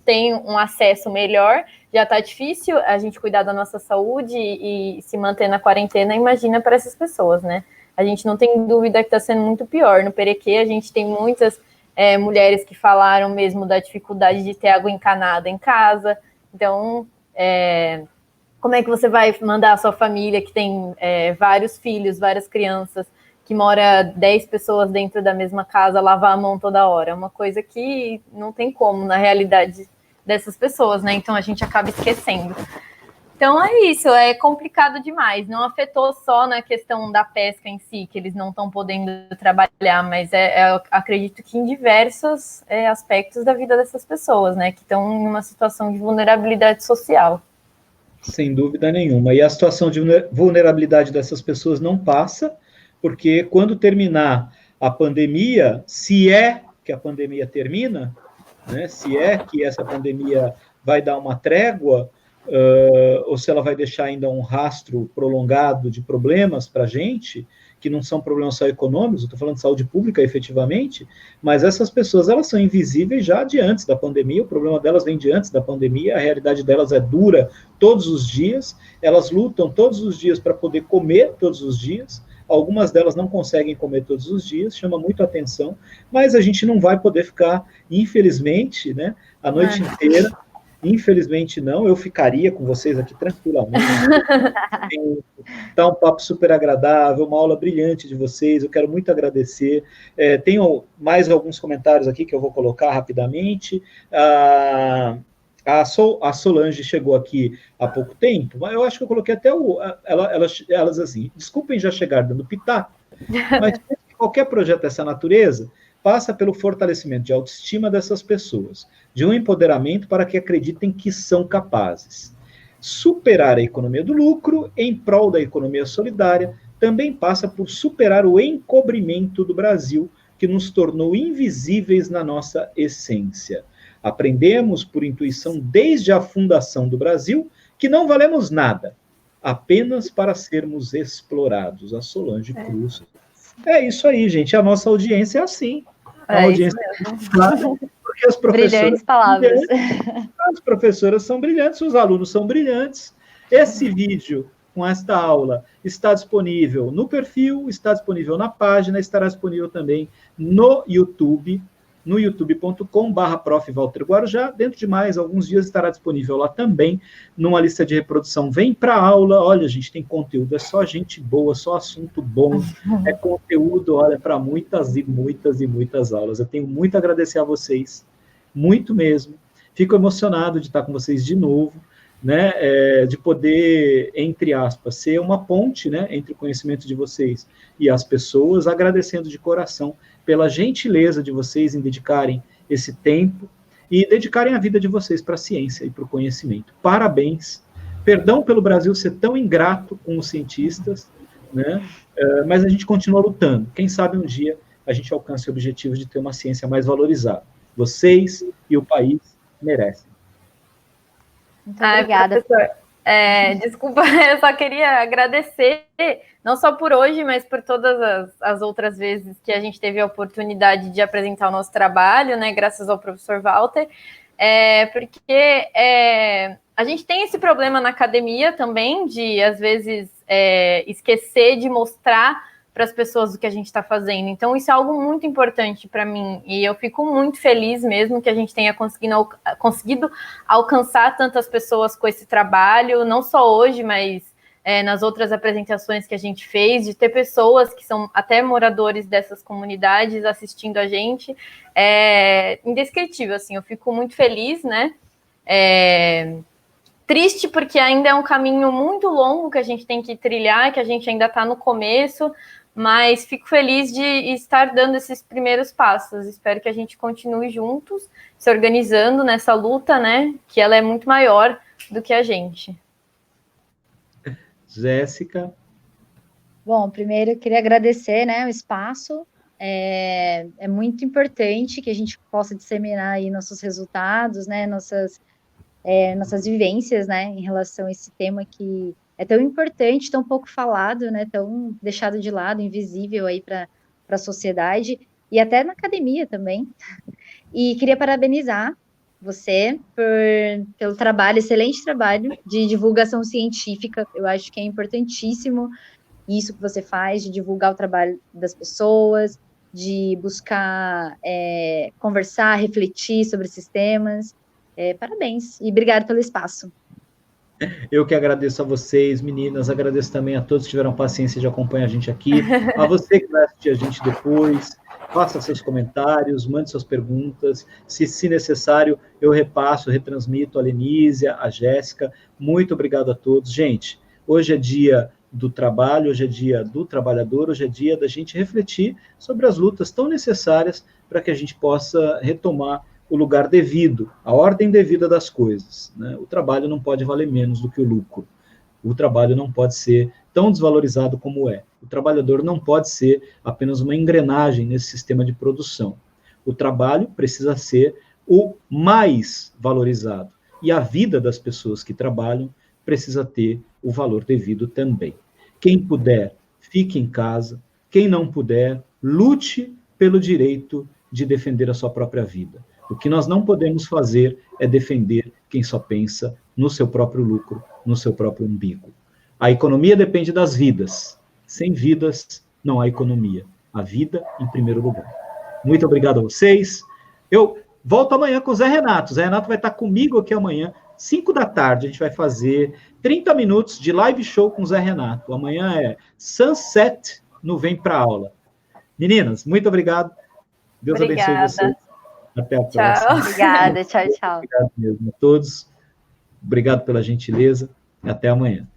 tem um acesso melhor, já está difícil a gente cuidar da nossa saúde e se manter na quarentena, imagina para essas pessoas, né? A gente não tem dúvida que está sendo muito pior. No Perequê, a gente tem muitas mulheres que falaram mesmo da dificuldade de ter água encanada em casa. Então, Como é que você vai mandar a sua família, que tem vários filhos, várias crianças, que mora 10 pessoas dentro da mesma casa, lavar a mão toda hora? É uma coisa que não tem como na realidade dessas pessoas, né? Então a gente acaba esquecendo. Então é isso, é complicado demais. Não afetou só na questão da pesca em si, que eles não estão podendo trabalhar, mas eu acredito que em diversos aspectos da vida dessas pessoas, né? Que estão em uma situação de vulnerabilidade social. Sem dúvida nenhuma. E a situação de vulnerabilidade dessas pessoas não passa, porque quando terminar a pandemia, se é que a pandemia termina, né, se é que essa pandemia vai dar uma trégua, ou se ela vai deixar ainda um rastro prolongado de problemas para a gente, que não são problemas só econômicos, eu estou falando de saúde pública efetivamente, mas essas pessoas elas são invisíveis já de antes da pandemia, o problema delas vem de antes da pandemia, a realidade delas é dura todos os dias, elas lutam todos os dias para poder comer todos os dias, algumas delas não conseguem comer todos os dias, chama muito atenção, mas a gente não vai poder ficar, infelizmente, né, a noite inteira. Infelizmente não, eu ficaria com vocês aqui tranquilamente. Tá um papo super agradável, uma aula brilhante de vocês, eu quero muito agradecer. Tenho mais alguns comentários aqui que eu vou colocar rapidamente. A Solange chegou aqui há pouco tempo, mas eu acho que eu coloquei até elas assim, desculpem já chegar dando pitaco, mas qualquer projeto dessa natureza passa pelo fortalecimento de autoestima dessas pessoas, de um empoderamento para que acreditem que são capazes. Superar a economia do lucro em prol da economia solidária também passa por superar o encobrimento do Brasil, que nos tornou invisíveis na nossa essência. Aprendemos por intuição desde a fundação do Brasil que não valemos nada, apenas para sermos explorados. A Solange Cruz. É isso aí, gente. A nossa audiência é assim. A audiência porque as professoras brilhantes palavras. As professoras são brilhantes, os alunos são brilhantes. Esse vídeo com esta aula está disponível no perfil, está disponível na página, estará disponível também no YouTube, no youtube.com/prof. Walter Guarujá. Dentro de mais alguns dias estará disponível lá também, numa lista de reprodução. Vem para a aula, olha, gente, tem conteúdo, é só gente boa, só assunto bom, é conteúdo, olha, para muitas e muitas e muitas aulas. Eu tenho muito a agradecer a vocês, muito mesmo. Fico emocionado de estar com vocês de novo, né, de poder, entre aspas, ser uma ponte, né, entre o conhecimento de vocês e as pessoas, agradecendo de coração pela gentileza de vocês em dedicarem esse tempo e dedicarem a vida de vocês para a ciência e para o conhecimento. Parabéns. Perdão pelo Brasil ser tão ingrato com os cientistas, né, mas a gente continua lutando. Quem sabe um dia a gente alcance o objetivo de ter uma ciência mais valorizada. Vocês e o país merecem. Muito obrigada. Professor, desculpa, eu só queria agradecer, não só por hoje, mas por todas as outras vezes que a gente teve a oportunidade de apresentar o nosso trabalho, né, graças ao professor Walter, porque a gente tem esse problema na academia também, de, às vezes, esquecer de mostrar para as pessoas o que a gente está fazendo. Então, isso é algo muito importante para mim, e eu fico muito feliz mesmo que a gente tenha conseguido alcançar tantas pessoas com esse trabalho, não só hoje, mas nas outras apresentações que a gente fez, de ter pessoas que são até moradores dessas comunidades assistindo a gente, é indescritível, assim, eu fico muito feliz, né? Triste porque ainda é um caminho muito longo que a gente tem que trilhar, que a gente ainda está no começo, mas fico feliz de estar dando esses primeiros passos. Espero que a gente continue juntos, se organizando nessa luta, né? Que ela é muito maior do que a gente. Jéssica. Bom, primeiro eu queria agradecer, né, o espaço. É muito importante que a gente possa disseminar aí nossos resultados, né, nossas vivências, né, em relação a esse tema que é tão importante, tão pouco falado, né, tão deixado de lado, invisível aí para a sociedade e até na academia também. E queria parabenizar você pelo trabalho, excelente trabalho de divulgação científica. Eu acho que é importantíssimo isso que você faz, de divulgar o trabalho das pessoas, de buscar conversar, refletir sobre esses temas. Parabéns e obrigado pelo espaço. Eu que agradeço a vocês, meninas, agradeço também a todos que tiveram paciência de acompanhar a gente aqui, a você que vai assistir a gente depois, faça seus comentários, mande suas perguntas, se necessário, eu repasso, retransmito a Lenísia, a Jéssica, muito obrigado a todos. Gente, hoje é dia do trabalho, hoje é dia do trabalhador, hoje é dia da gente refletir sobre as lutas tão necessárias para que a gente possa retomar o lugar devido, a ordem devida das coisas, né? O trabalho não pode valer menos do que o lucro. O trabalho não pode ser tão desvalorizado como é. O trabalhador não pode ser apenas uma engrenagem nesse sistema de produção. O trabalho precisa ser o mais valorizado. E a vida das pessoas que trabalham precisa ter o valor devido também. Quem puder, fique em casa. Quem não puder, lute pelo direito de defender a sua própria vida. O que nós não podemos fazer é defender quem só pensa no seu próprio lucro, no seu próprio umbigo. A economia depende das vidas. Sem vidas, não há economia. A vida em primeiro lugar. Muito obrigado a vocês. Eu volto amanhã com o Zé Renato. O Zé Renato vai estar comigo aqui amanhã, 5 da tarde. A gente vai fazer 30 minutos de live show com o Zé Renato. Amanhã é Sunset no Vem Pra Aula. Meninas, muito obrigado. Deus abençoe vocês. Até a próxima. Obrigada, tchau, tchau. Obrigado mesmo a todos. Obrigado pela gentileza. Até amanhã.